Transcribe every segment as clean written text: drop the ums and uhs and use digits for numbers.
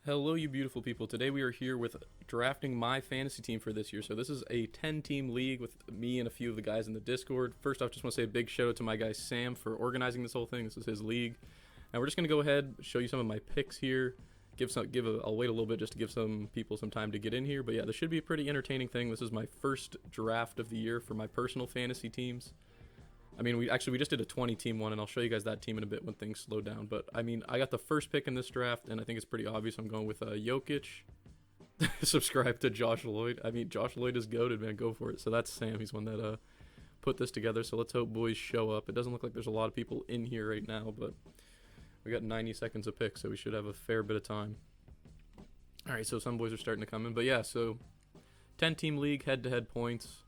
Hello, you beautiful people. Today we are here with drafting my fantasy team for this year. So this is a 10-team league with me and a few of the guys in the Discord. First off, just want to say a big shout out to my guy Sam for organizing this whole thing. This is his league. And we're just going to go ahead, show you some of my picks here. I'll wait a little bit just to give some people some time to get in here. But yeah, this should be a pretty entertaining thing. This is my first draft of the year for my personal fantasy teams. I mean, we just did a 20-team one, and I'll show you guys that team in a bit when things slow down. But, I mean, I got the first pick in this draft, and I think it's pretty obvious. I'm going with Jokic. Subscribe to Josh Lloyd. I mean, Josh Lloyd is goated, man. Go for it. So that's Sam. He's one that put this together. So let's hope boys show up. It doesn't look like there's a lot of people in here right now, but we got 90 seconds of pick, so we should have a fair bit of time. All right, so some boys are starting to come in. But, yeah, so 10-team league, head-to-head points.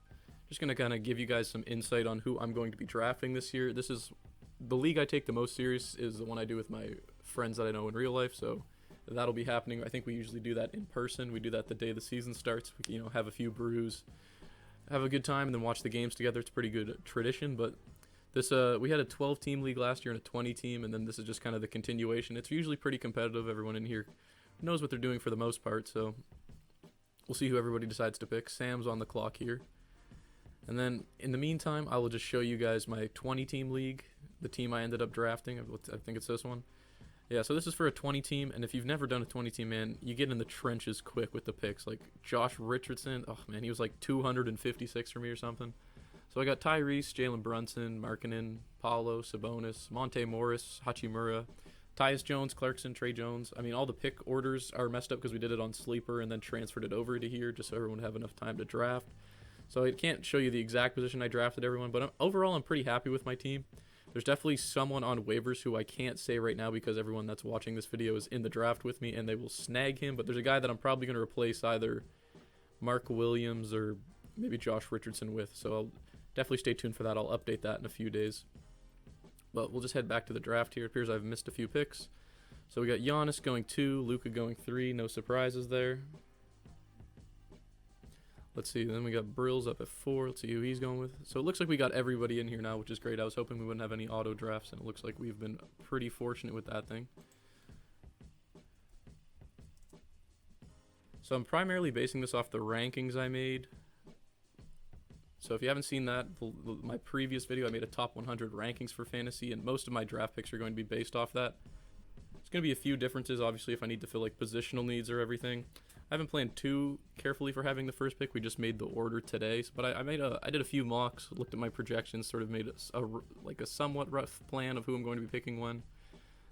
Just going to kind of give you guys some insight on who I'm going to be drafting this year. This is the league I take the most serious is the one I do with my friends that I know in real life, so that'll be happening. I think we usually do that in person. We do that the day the season starts. We have a few brews, have a good time, and then watch the games together. It's a pretty good tradition, but this we had a 12-team league last year and a 20-team, and then this is just kind of the continuation. It's usually pretty competitive. Everyone in here knows what they're doing for the most part, so we'll see who everybody decides to pick. Sam's on the clock here. And then, in the meantime, I will just show you guys my 20-team league, the team I ended up drafting. I think it's this one. Yeah, so this is for a 20-team, and if you've never done a 20-team, man, you get in the trenches quick with the picks. Like, Josh Richardson, oh, man, he was like 256 for me or something. So I got Tyrese, Jalen Brunson, Markkanen, Paulo, Sabonis, Monte Morris, Hachimura, Tyus Jones, Clarkson, Trey Jones. I mean, all the pick orders are messed up because we did it on Sleeper and then transferred it over to here just so everyone would have enough time to draft. So I can't show you the exact position I drafted everyone, but overall I'm pretty happy with my team. There's definitely someone on waivers who I can't say right now because everyone that's watching this video is in the draft with me and they will snag him, but there's a guy that I'm probably going to replace either Mark Williams or maybe Josh Richardson with, so I'll definitely stay tuned for that. I'll update that in a few days. But we'll just head back to the draft here. It appears I've missed a few picks. So we got Giannis going 2, Luka going 3, no surprises there. Let's see, then we got Brills up at 4. Let's see who he's going with. So it looks like we got everybody in here now, which is great. I was hoping we wouldn't have any auto drafts, and it looks like we've been pretty fortunate with that thing. So I'm primarily basing this off the rankings I made. So if you haven't seen that, my previous video, I made a top 100 rankings for fantasy, and most of my draft picks are going to be based off that. There's going to be a few differences, obviously, if I need to fill like positional needs or everything. I haven't planned too carefully for having the first pick. We just made the order today, but I did a few mocks, looked at my projections, sort of made a somewhat rough plan of who I'm going to be picking when.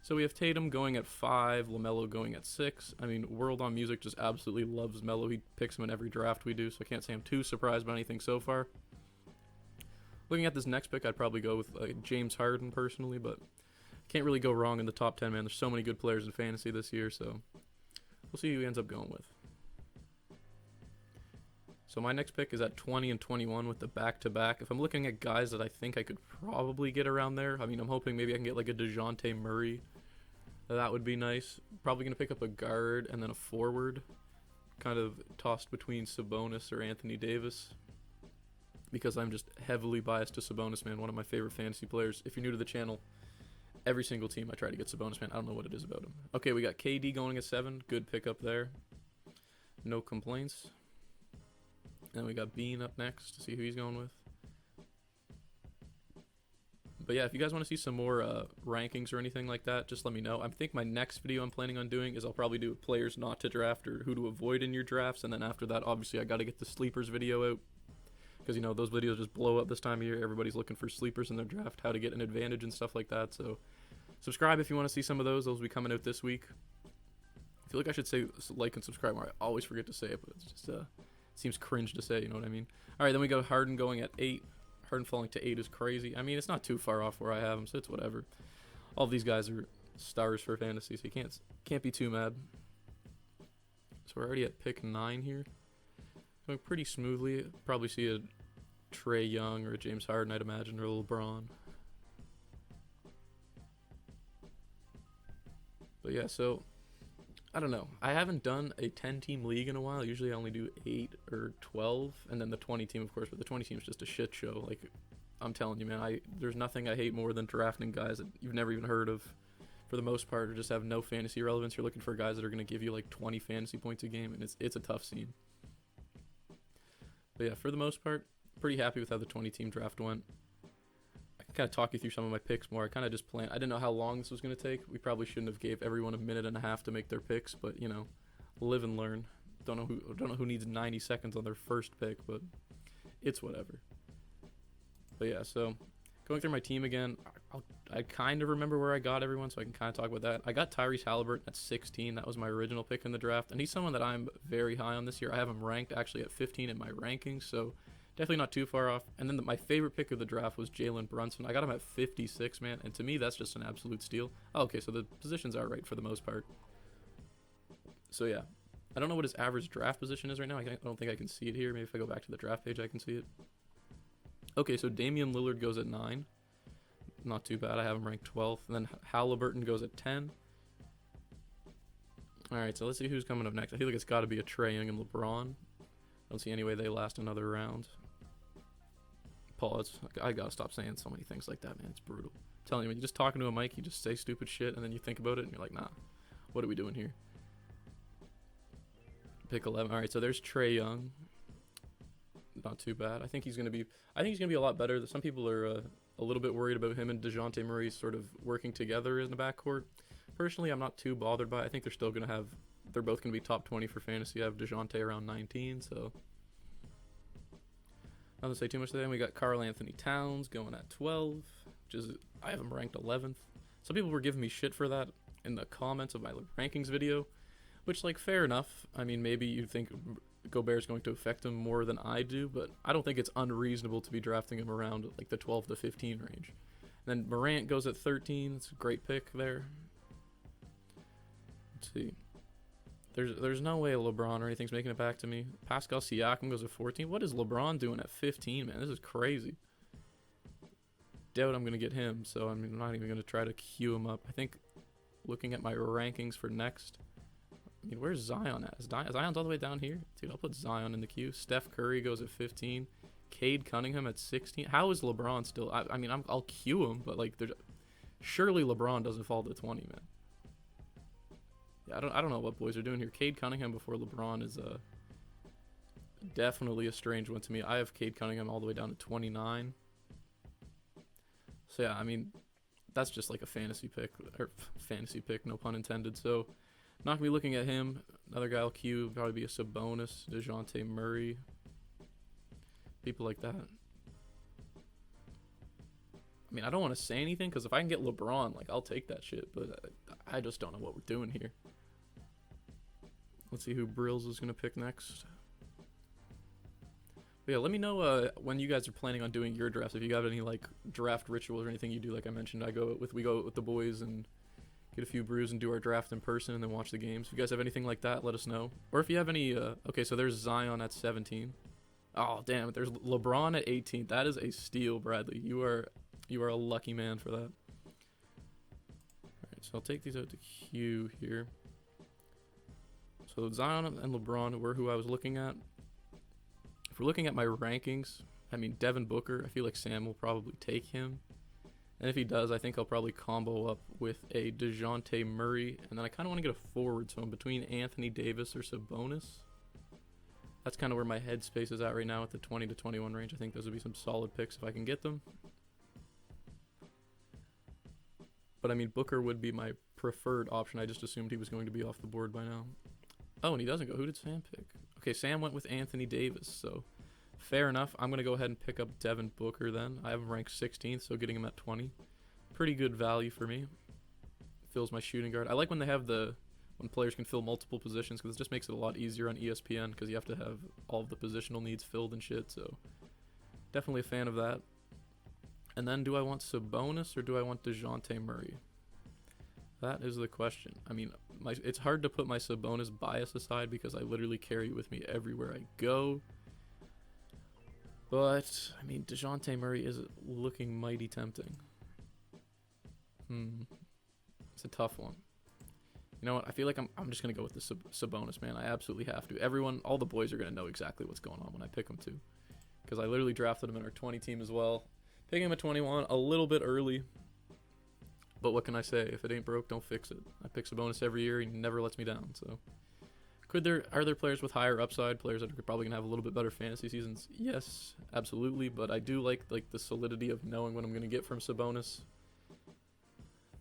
So we have Tatum going at 5, LaMelo going at 6. I mean, World on Music just absolutely loves Melo. He picks him in every draft we do, so I can't say I'm too surprised by anything so far. Looking at this next pick, I'd probably go with James Harden personally, but can't really go wrong in the top 10, man. There's so many good players in fantasy this year, so we'll see who he ends up going with. So my next pick is at 20 and 21 with the back-to-back. If I'm looking at guys that I think I could probably get around there, I mean, I'm hoping maybe I can get like a DeJounte Murray. That would be nice. Probably going to pick up a guard and then a forward. Kind of tossed between Sabonis or Anthony Davis. Because I'm just heavily biased to Sabonis, man. One of my favorite fantasy players. If you're new to the channel, every single team I try to get Sabonis, man. I don't know what it is about him. Okay, we got KD going at 7. Good pickup there. No complaints. And we got Bean up next to see who he's going with. But yeah, if you guys want to see some more rankings or anything like that, just let me know. I think my next video I'm planning on doing is I'll probably do players not to draft or who to avoid in your drafts. And then after that, obviously, I got to get the sleepers video out. Because, those videos just blow up this time of year. Everybody's looking for sleepers in their draft, how to get an advantage and stuff like that. So subscribe if you want to see some of those. Those will be coming out this week. I feel like I should say like and subscribe more. I always forget to say it, but it's just... seems cringe to say, you know what I mean? All right, then we go Harden going at 8. Harden falling to 8 is crazy. I mean, it's not too far off where I have him, so it's whatever. All of these guys are stars for fantasy, so you can't be too mad. So we're already at pick 9 here. Going pretty smoothly. Probably see a Trey Young or a James Harden, I'd imagine, or a LeBron. But yeah, so... I don't know. I haven't done a 10-team league in a while. Usually I only do 8 or 12, and then the 20-team, of course, but the 20-team is just a shit show. Like, I'm telling you, man, there's nothing I hate more than drafting guys that you've never even heard of. for the most part, just have no fantasy relevance. You're looking for guys that are going to give you like 20 fantasy points a game, and it's a tough scene. But yeah, for the most part, pretty happy with how the 20-team draft went. I can kind of talk you through some of my picks more. I kind of just planned. I didn't know how long this was going to take. We probably shouldn't have gave everyone a minute and a half to make their picks, but you know, live and learn. Don't know who needs 90 seconds on their first pick, but it's whatever. But yeah, so going through my team again, I kind of remember where I got everyone, so I can kind of talk about that. I got Tyrese Halliburton at 16. That was my original pick in the draft, and he's someone that I'm very high on this year. I have him ranked actually at 15 in my rankings, so definitely not too far off. And then my favorite pick of the draft was Jalen Brunson. I got him at 56, man, and to me, that's just an absolute steal. Oh, okay, so the positions are right for the most part. So yeah, I don't know what his average draft position is right now. I don't think I can see it here. Maybe if I go back to the draft page, I can see it. Okay, so Damian Lillard goes at 9. Not too bad. I have him ranked 12th. And then Halliburton goes at 10. All right, so let's see who's coming up next. I feel like it's got to be a Trae Young and LeBron. I don't see any way they last another round. Pause. I got to stop saying so many things like that, man. It's brutal. I'm telling you, when you're just talking to a mic, you just say stupid shit, and then you think about it, and you're like, nah, what are we doing here? Pick 11. All right, so there's Trae Young. Not too bad. I think he's gonna be a lot better. Some people are a little bit worried about him and DeJounte Murray sort of working together in the backcourt. Personally, I'm not too bothered by it. I think they're both gonna be top 20 for fantasy. I have DeJounte around 19, so not to say too much today. We got Karl Anthony Towns going at 12, I have him ranked 11th. Some people were giving me shit for that in the comments of my rankings video, which, like, fair enough. I mean, maybe you think Gobert's going to affect him more than I do, but I don't think it's unreasonable to be drafting him around like the 12 to 15 range. And then Morant goes at 13. It's a great pick there. Let's see. There's no way LeBron or anything's making it back to me. Pascal Siakam goes at 14. What is LeBron doing at 15, man? This is crazy. Doubt I'm going to get him, so I'm not even going to try to queue him up. I think looking at my rankings for next, I mean, where's Zion at? Zion's all the way down here? Dude, I'll put Zion in the queue. Steph Curry goes at 15. Cade Cunningham at 16. How is LeBron still? I mean, I'll queue him, but like, surely LeBron doesn't fall to 20, man. Yeah, I don't know what boys are doing here. Cade Cunningham before LeBron is definitely a strange one to me. I have Cade Cunningham all the way down to 29. So yeah, I mean, that's just like a fantasy pick, no pun intended. So not going to be looking at him. Another guy I'll queue probably be a Sabonis, DeJounte Murray, people like that. I mean, I don't want to say anything because if I can get LeBron, like, I'll take that shit. But I just don't know what we're doing here. Let's see who Brills is going to pick next. But yeah, let me know when you guys are planning on doing your drafts. If you got any like draft rituals or anything you do, like I mentioned, we go with the boys and get a few brews and do our draft in person and then watch the games. If you guys have anything like that, let us know. Or if you have any, okay, so there's Zion at 17. Oh, damn it. There's LeBron at 18. That is a steal, Bradley. You are a lucky man for that. All right, so I'll take these out to queue here. So Zion and LeBron were who I was looking at. If we're looking at my rankings, I mean, Devin Booker, I feel like Sam will probably take him. And if he does, I think I'll probably combo up with a DeJounte Murray. And then I kind of want to get a forward, so I'm between Anthony Davis or Sabonis. That's kind of where my headspace is at right now at the 20 to 21 range. I think those would be some solid picks if I can get them. But I mean, Booker would be my preferred option. I just assumed he was going to be off the board by now. Oh, and he doesn't go. Who did Sam pick? Okay, Sam went with Anthony Davis, so fair enough. I'm going to go ahead and pick up Devin Booker then. I have him ranked 16th, so getting him at 20. Pretty good value for me. Fills my shooting guard. I like when they have when players can fill multiple positions because it just makes it a lot easier on ESPN because you have to have all of the positional needs filled and shit, so definitely a fan of that. And then do I want Sabonis or do I want DeJounte Murray? That is the question. I mean, it's hard to put my Sabonis bias aside because I literally carry it with me everywhere I go. But, I mean, DeJounte Murray is looking mighty tempting. It's a tough one. You know what? I feel like I'm just going to go with the Sabonis, man. I absolutely have to. All the boys are going to know exactly what's going on when I pick them too. Because I literally drafted him in our 20 team as well. Picking him at 21, a little bit early. But what can I say? If it ain't broke, don't fix it. I pick Sabonis every year. He never lets me down. So, are there players with higher upside, players that are probably gonna have a little bit better fantasy seasons? Yes, absolutely. But I do like the solidity of knowing what I'm gonna get from Sabonis.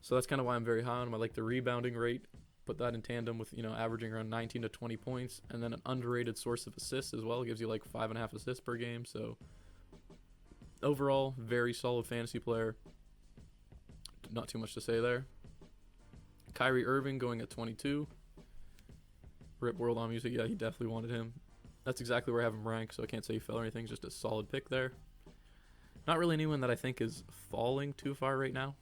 So that's kind of why I'm very high on him. I like the rebounding rate. Put that in tandem with averaging around 19 to 20 points, and then an underrated source of assists as well. It gives you like 5.5 assists per game. So overall, very solid fantasy player. Not too much to say there. Kyrie Irving going at 22. Rip World on Music. Yeah, he definitely wanted him. That's exactly where I have him ranked, so I can't say he fell or anything. Just a solid pick there. Not really anyone that I think is falling too far right now.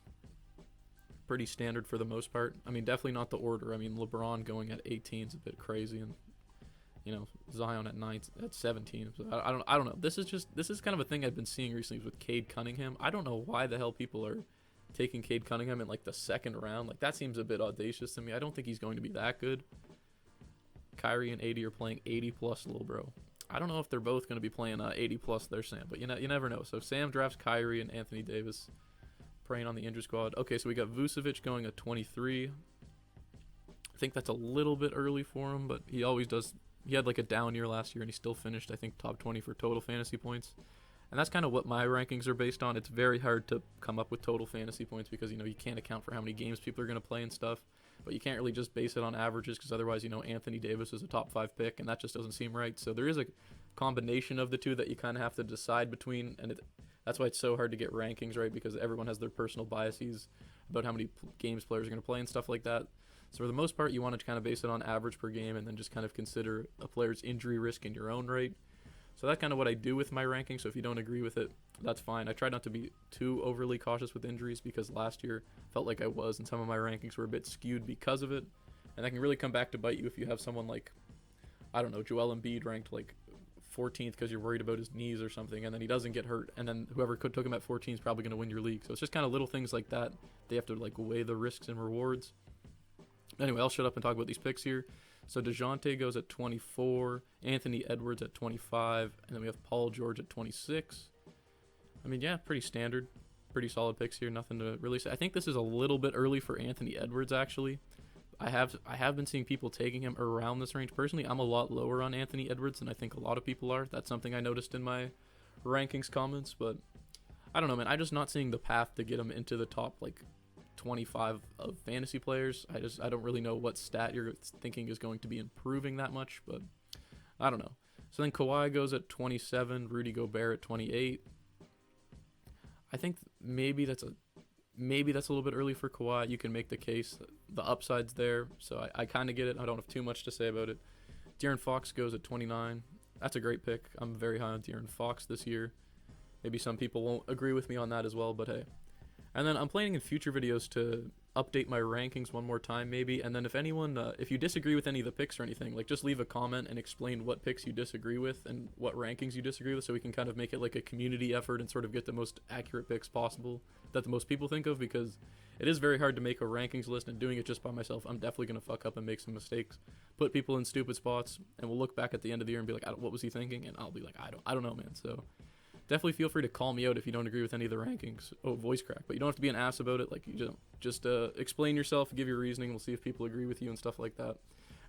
Pretty standard for the most part. I mean, definitely not the order. I mean, LeBron going at 18 is a bit crazy, and Zion at 17. So I don't know. This is kind of a thing I've been seeing recently with Cade Cunningham. I don't know why the hell people are taking Cade Cunningham in like the second round. Like, that seems a bit audacious to me. I don't think he's going to be that good. Kyrie and AD are playing 80 plus, little bro. I don't know if they're both going to be playing 80 plus there, Sam, but you never know. So Sam drafts Kyrie and Anthony Davis, preying on the injury squad. Okay, so we got Vucevic going at 23. I think that's a little bit early for him, but he always does. He had like a down year last year, and he still finished, I think, top 20 for total fantasy points. And that's kind of what my rankings are based on. It's very hard to come up with total fantasy points because, you can't account for how many games people are going to play and stuff. But you can't really just base it on averages because otherwise, Anthony Davis is a top 5 pick, and that just doesn't seem right. So there is a combination of the two that you kind of have to decide between, and that's why it's so hard to get rankings right, because everyone has their personal biases about how many games players are going to play and stuff like that. So for the most part, you want to kind of base it on average per game and then just kind of consider a player's injury risk in your own right. So that's kind of what I do with my ranking. So if you don't agree with it, that's fine. I try not to be too overly cautious with injuries because last year felt like I was, and some of my rankings were a bit skewed because of it. And that can really come back to bite you if you have someone like, I don't know, Joel Embiid ranked like 14th because you're worried about his knees or something, and then he doesn't get hurt, and then whoever took him at 14 is probably going to win your league. So it's just kind of little things like that. They have to like weigh the risks and rewards. Anyway, I'll shut up and talk about these picks here. So DeJounte goes at 24, Anthony Edwards at 25, and then we have Paul George at 26. I mean, yeah, pretty standard, pretty solid picks here. Nothing to really say. I think this is a little bit early for Anthony Edwards, actually. I have been seeing people taking him around this range. Personally, I'm a lot lower on Anthony Edwards than I think a lot of people are. That's something I noticed in my rankings comments, but I don't know, man. I'm just not seeing the path to get him into the top, like, 25 of fantasy players. I don't really know what stat you're thinking is going to be improving that much, but I don't know. So then Kawhi goes at 27, Rudy Gobert at 28. I think maybe that's a little bit early for Kawhi. You can make the case. The upside's there, so I kind of get it. I don't have too much to say about it. De'Aaron Fox goes at 29. That's a great pick. I'm very high on De'Aaron Fox this year. Maybe some people won't agree with me on that as well, but hey. And then I'm planning in future videos to update my rankings one more time maybe, and then if anyone, if you disagree with any of the picks or anything, like, just leave a comment and explain what picks you disagree with and what rankings you disagree with, so we can kind of make it like a community effort and sort of get the most accurate picks possible that the most people think of, because it is very hard to make a rankings list, and doing it just by myself, I'm definitely going to fuck up and make some mistakes, put people in stupid spots, and we'll look back at the end of the year and be like, what was he thinking? And I'll be like, I don't know, man. So definitely feel free to call me out if you don't agree with any of the rankings. Oh, voice crack. But you don't have to be an ass about it. Like, you just explain yourself, give your reasoning. We'll see if people agree with you and stuff like that.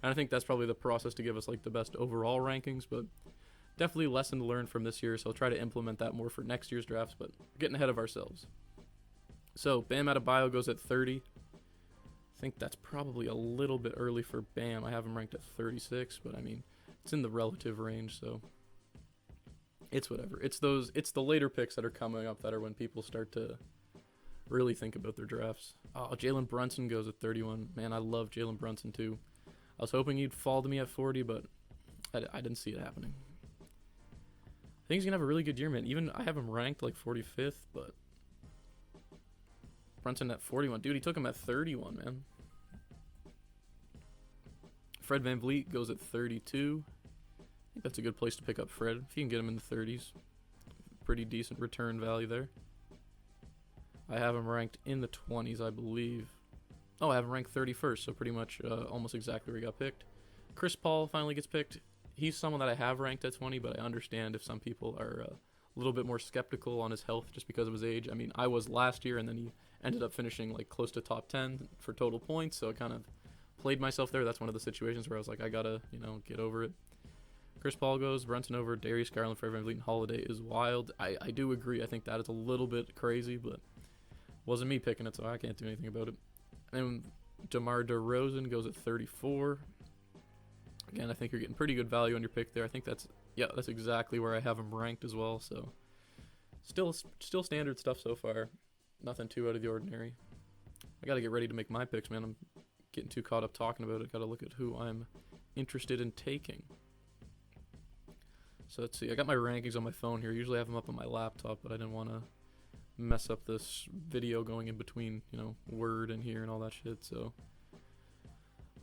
And I think that's probably the process to give us, like, the best overall rankings. But definitely a lesson to learn from this year. So I'll try to implement that more for next year's drafts. But we're getting ahead of ourselves. So Bam Adebayo goes at 30. I think that's probably a little bit early for Bam. I have him ranked at 36. But, I mean, it's in the relative range, so it's whatever. It's the later picks that are coming up that are when people start to really think about their drafts. Oh, Jalen Brunson goes at 31. Man, I love Jalen Brunson too. I was hoping he'd fall to me at 40, but I didn't see it happening. I think he's gonna have a really good year, man. Even I have him ranked like 45th, but Brunson at 41. Dude, he took him at 31, man. Fred VanVleet goes at 32. I think that's a good place to pick up Fred. If you can get him in the 30s, pretty decent return value there. I have him ranked in the 20s, I believe. Oh, I have him ranked 31st, so pretty much almost exactly where he got picked. Chris Paul finally gets picked. He's someone that I have ranked at 20, but I understand if some people are a little bit more skeptical on his health just because of his age. I mean, I was last year, and then he ended up finishing like close to top 10 for total points, so I kind of played myself there. That's one of the situations where I was like, I gotta, get over it. Chris Paul goes, Brunson over, Darius Garland for Evan Vliet, Holiday is wild. I do agree. I think that is a little bit crazy, but wasn't me picking it, so I can't do anything about it. And DeMar DeRozan goes at 34. Again, I think you're getting pretty good value on your pick there. I think that's exactly where I have him ranked as well. So still standard stuff so far. Nothing too out of the ordinary. I got to get ready to make my picks, man. I'm getting too caught up talking about it. Got to look at who I'm interested in taking. So let's see. I got my rankings on my phone here. Usually I have them up on my laptop, but I didn't want to mess up this video going in between, Word and here and all that shit. So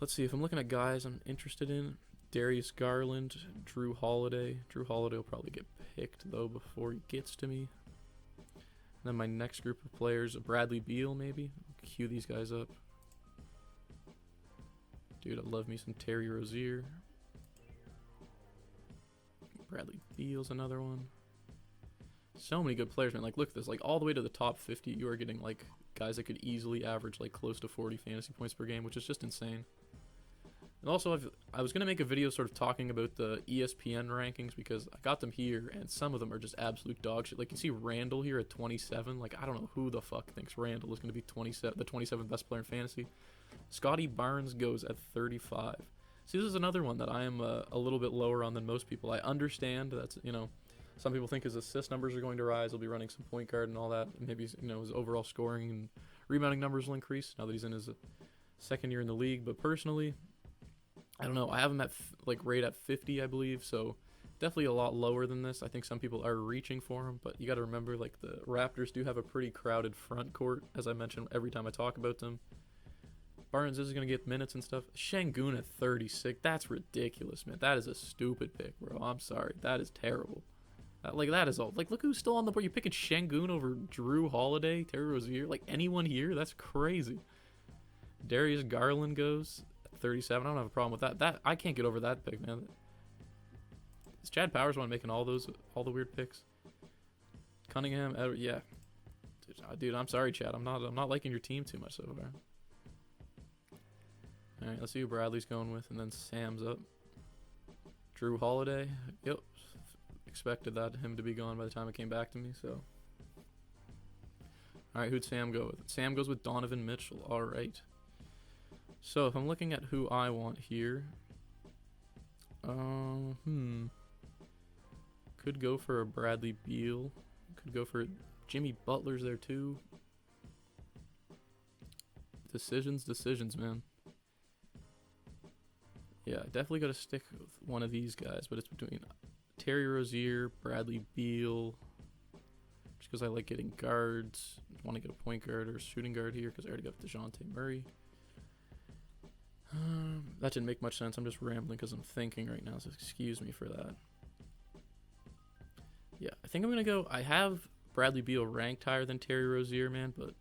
let's see. If I'm looking at guys I'm interested in, Darius Garland, Drew Holiday. Drew Holiday will probably get picked, though, before he gets to me. And then my next group of players, Bradley Beal, maybe. Cue these guys up. Dude, I love me some Terry Rozier. Bradley Beal's another one. So many good players, man. Like, look at this. Like, all the way to the top 50, you are getting, like, guys that could easily average, like, close to 40 fantasy points per game, which is just insane. And also, I was going to make a video sort of talking about the ESPN rankings because I got them here, and some of them are just absolute dog shit. Like, you see Randall here at 27. Like, I don't know who the fuck thinks Randall is going to be the 27th best player in fantasy. Scotty Barnes goes at 35. See, this is another one that I am a little bit lower on than most people. I understand that's, some people think his assist numbers are going to rise. He'll be running some point guard and all that. And maybe, his overall scoring and rebounding numbers will increase now that he's in his second year in the league. But personally, I don't know. I have him at right at 50, I believe. So definitely a lot lower than this. I think some people are reaching for him, but you got to remember, like, the Raptors do have a pretty crowded front court, as I mentioned every time I talk about them. Barnes is going to get minutes and stuff. Şengün at 36. That's ridiculous, man. That is a stupid pick, bro. I'm sorry. That is terrible. That is all. Like, look who's still on the board. You're picking Şengün over Drew Holiday, Terry Rozier. Like, anyone here? That's crazy. Darius Garland goes at 37. I don't have a problem with that. I can't get over that pick, man. Is Chad Powers one making all the weird picks? Cunningham, Edward, yeah. Dude, I'm sorry, Chad. I'm not liking your team too much so far. All right, let's see who Bradley's going with, and then Sam's up. Drew Holiday. Yep. Expected him to be gone by the time it came back to me, so. All right, who'd Sam go with? Sam goes with Donovan Mitchell. All right. So if I'm looking at who I want here, could go for a Bradley Beal. Could go for Jimmy Butler's there too. Decisions, man. Yeah, definitely got to stick with one of these guys, but it's between Terry Rozier, Bradley Beal, just because I like getting guards. I want to get a point guard or a shooting guard here because I already got DeJounte Murray. That didn't make much sense. I'm just rambling because I'm thinking right now, so excuse me for that. Yeah, I think I'm going to go. I have Bradley Beal ranked higher than Terry Rozier, man, but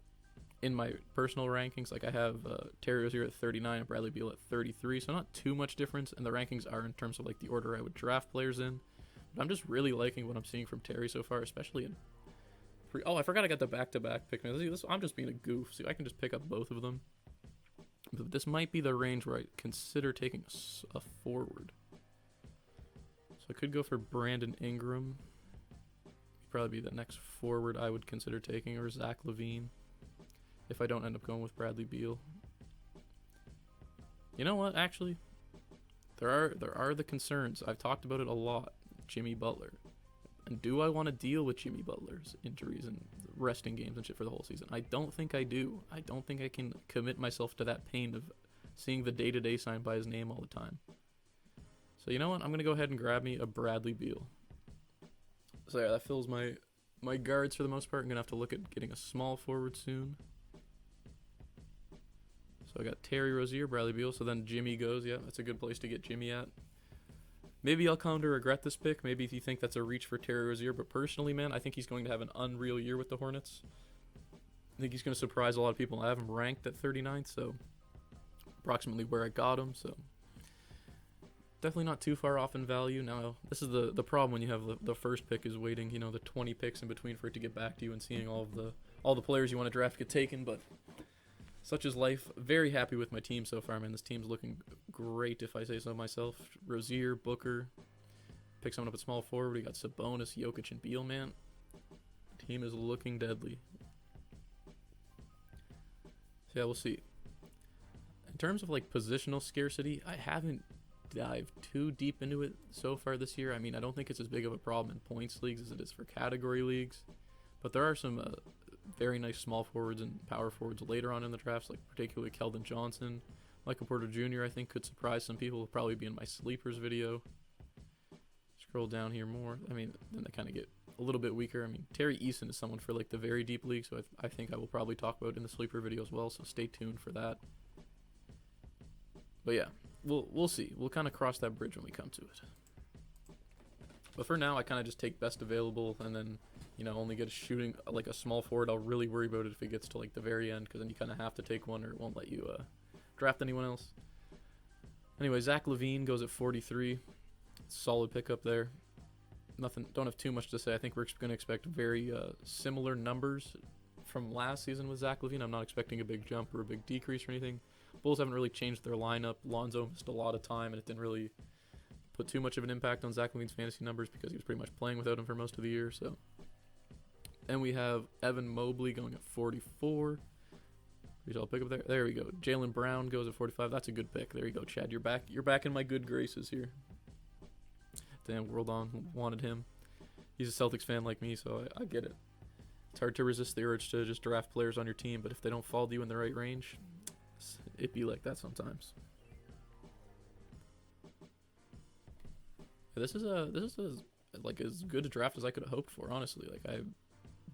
in my personal rankings, like, I have Terry Rozier at 39 and Bradley Beal at 33, so not too much difference, and the rankings are in terms of, like, the order I would draft players in. But I'm just really liking what I'm seeing from Terry so far, especially in I forgot I got the back-to-back pick. Man, I'm just being a goof. See, I can just pick up both of them. But this might be the range where I consider taking a forward. So I could go for Brandon Ingram. He'd probably be the next forward I would consider taking, or Zach LaVine, if I don't end up going with Bradley Beal. You know what, actually? There are the concerns. I've talked about it a lot. Jimmy Butler. And do I want to deal with Jimmy Butler's injuries and resting games and shit for the whole season? I don't think I do. I don't think I can commit myself to that pain of seeing the day-to-day sign by his name all the time. So you know what? I'm going to go ahead and grab me a Bradley Beal. So yeah, that fills my guards for the most part. I'm going to have to look at getting a small forward soon. So I got Terry Rozier, Bradley Beal. So then Jimmy goes. Yeah, that's a good place to get Jimmy at. Maybe I'll come to regret this pick. Maybe if you think that's a reach for Terry Rozier. But personally, man, I think he's going to have an unreal year with the Hornets. I think he's going to surprise a lot of people. I have him ranked at 39th, so approximately where I got him. So definitely not too far off in value. Now, this is the problem when you have the first pick is waiting, the 20 picks in between for it to get back to you and seeing all the players you want to draft get taken, but such is life. Very happy with my team so far, man. This team's looking great, if I say so myself. Rozier, Booker, pick someone up at small forward. We got Sabonis, Jokic, and Beal, man. Team is looking deadly. So yeah, we'll see. In terms of like positional scarcity, I haven't dived too deep into it so far this year. I mean, I don't think it's as big of a problem in points leagues as it is for category leagues, but there are some very nice small forwards and power forwards later on in the drafts, like particularly Keldon Johnson. Michael Porter Jr. I think could surprise some people. Will probably be in my sleepers video. Scroll down here more. I mean, then they kind of get a little bit weaker. I mean, Terry Eason is someone for like the very deep league, so I think I will probably talk about in the sleeper video as well. So stay tuned for that. But yeah, we'll see. We'll kind of cross that bridge when we come to it. But for now, I kind of just take best available, and then only get a shooting like a small forward. I'll really worry about it if it gets to like the very end, because then you kind of have to take one, or it won't let you draft anyone else. Anyway, Zach LaVine goes at 43. Solid pickup there. Don't have too much to say. I think we're going to expect very similar numbers from last season with Zach LaVine. I'm not expecting a big jump or a big decrease or anything. Bulls haven't really changed their lineup. Lonzo missed a lot of time, and it didn't really put too much of an impact on Zach LaVine's fantasy numbers because he was pretty much playing without him for most of the year. So, and we have Evan Mobley going at 44. I'll pick up there. There we go. Jaylen Brown goes at 45. That's a good pick. There you go, Chad. You're back. You're back in my good graces here. Damn, World On wanted him. He's a Celtics fan like me, so I get it. It's hard to resist the urge to just draft players on your team, but if they don't fall to you in the right range, it be like that sometimes. This is like as good a draft as I could have hoped for, honestly. Like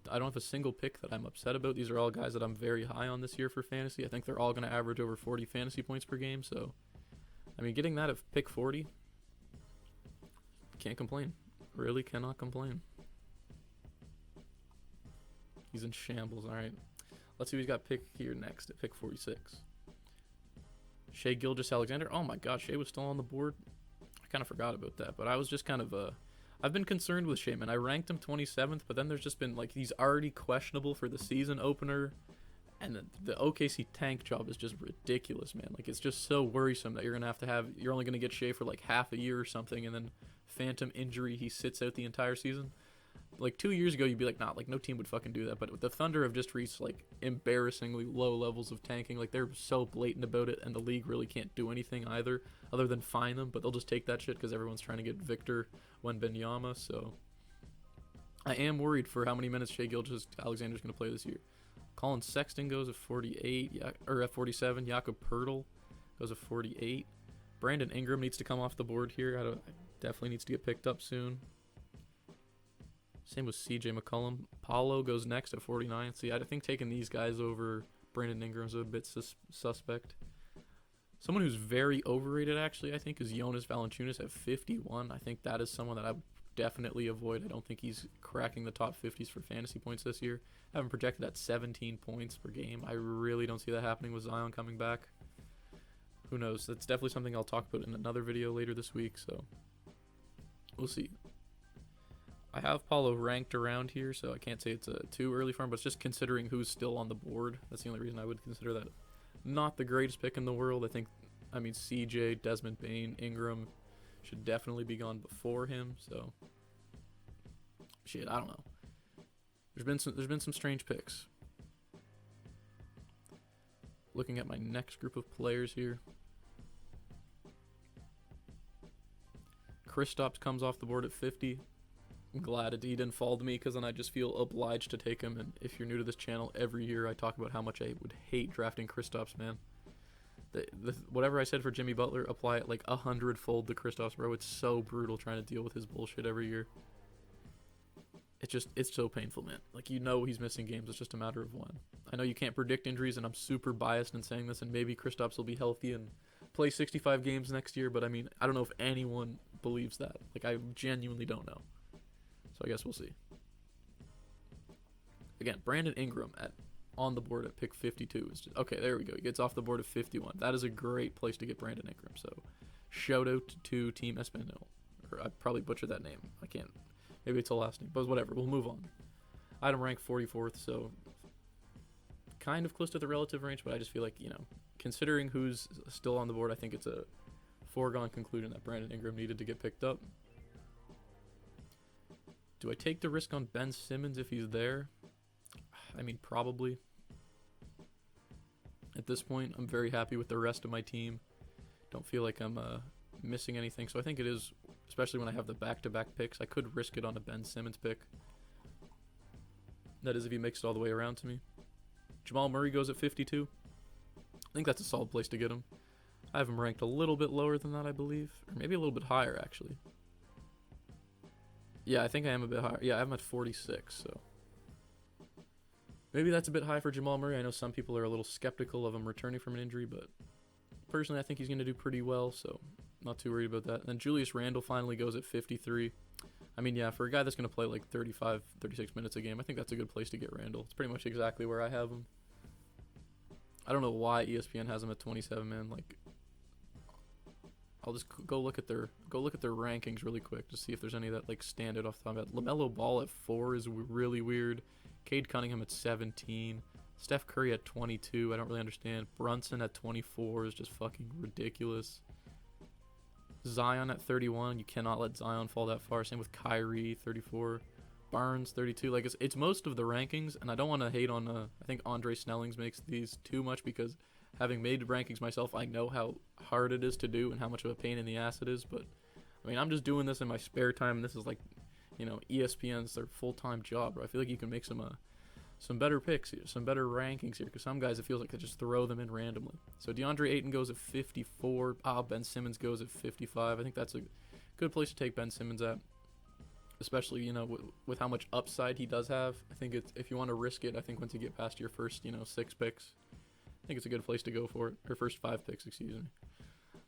I don't have a single pick that I'm upset about. These are all guys that I'm very high on this year for fantasy. I think they're all going to average over 40 fantasy points per game. So, I mean, getting that at pick 40, can't complain. Really cannot complain. He's in shambles. All right. Let's see who he's got pick here next at pick 46. Shai Gilgeous-Alexander. Oh my God, Shai was still on the board. I kind of forgot about that, but I was just kind of I've been concerned with Shai, man. I ranked him 27th, but then there's just been like he's already questionable for the season opener, and the OKC tank job is just ridiculous, man. Like it's just so worrisome that you're only gonna get Shai for like half a year or something, and then phantom injury he sits out the entire season. Like 2 years ago, you'd be like, nah, like no team would fucking do that. But the Thunder have just reached like embarrassingly low levels of tanking. Like they're so blatant about it, and the league really can't do anything either, other than fine them. But they'll just take that shit because everyone's trying to get Victor Wembanyama. So I am worried for how many minutes Shai Gilgeous-Alexander's going to play this year. Colin Sexton goes at 48, or at 47. Jakob Poeltl goes at 48. Brandon Ingram needs to come off the board here. Definitely needs to get picked up soon. Same with CJ McCollum. Paulo goes next at 49. See, I think taking these guys over Brandon Ingram is a bit suspect. Someone who's very overrated, actually, I think, is Jonas Valanciunas at 51. I think that is someone that I would definitely avoid. I don't think he's cracking the top 50s for fantasy points this year. I haven't projected at 17 points per game. I really don't see that happening with Zion coming back. Who knows? That's definitely something I'll talk about in another video later this week, so we'll see. I have Paulo ranked around here, so I can't say it's too early for him, but it's just considering who's still on the board. That's the only reason I would consider that not the greatest pick in the world. I mean, CJ, Desmond Bane, Ingram should definitely be gone before him, so shit, I don't know. There's been some strange picks. Looking at my next group of players here. Kristaps comes off the board at 50. I'm glad he didn't fall to me, because then I just feel obliged to take him. And if you're new to this channel, every year I talk about how much I would hate drafting Kristaps, man. Whatever I said for Jimmy Butler, apply it like 100-fold to Kristaps, bro. It's so brutal trying to deal with his bullshit every year. It's so painful, man. Like, he's missing games. It's just a matter of when. I know you can't predict injuries, and I'm super biased in saying this, and maybe Kristaps will be healthy and play 65 games next year, but I mean, I don't know if anyone believes that. Like, I genuinely don't know. So I guess we'll see. Again, Brandon Ingram on the board at pick 52 is just okay. There we go. He gets off the board at 51. That is a great place to get Brandon Ingram. So Shout out to Team Espanol. Or I probably butchered that name. I can't. Maybe it's a last name. But whatever. We'll move on. Item rank 44th, so kind of close to the relative range, but I just feel like, considering who's still on the board, I think it's a foregone conclusion that Brandon Ingram needed to get picked up. Do I take the risk on Ben Simmons if he's there? I mean, probably. At this point, I'm very happy with the rest of my team. Don't feel like I'm missing anything, so I think it is, especially when I have the back-to-back picks, I could risk it on a Ben Simmons pick. That is if he makes it all the way around to me. Jamal Murray goes at 52. I think that's a solid place to get him. I have him ranked a little bit lower than that, I believe. Or maybe a little bit higher, actually. Yeah, I think I am a bit higher. Yeah, I have him at 46, so. Maybe that's a bit high for Jamal Murray. I know some people are a little skeptical of him returning from an injury, but personally I think he's going to do pretty well, so not too worried about that. And then Julius Randle finally goes at 53. I mean, yeah, for a guy that's going to play like 35, 36 minutes a game, I think that's a good place to get Randle. It's pretty much exactly where I have him. I don't know why ESPN has him at 27, man. Like, I'll just go look at their rankings really quick to see if there's any that like stand out off the top of my head. LaMelo Ball at 4 is really weird. Cade Cunningham at 17. Steph Curry at 22. I don't really understand. Brunson at 24 is just fucking ridiculous. Zion at 31. You cannot let Zion fall that far. Same with Kyrie, 34. Barnes, 32. Like, it's most of the rankings, and I don't want to hate on, I think Andre Snellings makes these too much because having made rankings myself, I know how hard it is to do and how much of a pain in the ass it is, but, I mean, I'm just doing this in my spare time, and this is like, ESPN's their full-time job, bro. I feel like you can make some better picks here, some better rankings here, because some guys, it feels like they just throw them in randomly. So DeAndre Ayton goes at 54. Ben Simmons goes at 55. I think that's a good place to take Ben Simmons at, especially, with how much upside he does have. I think if you want to risk it, I think once you get past your first, 6 picks, I think it's a good place to go for it, or first 5 picks, excuse me.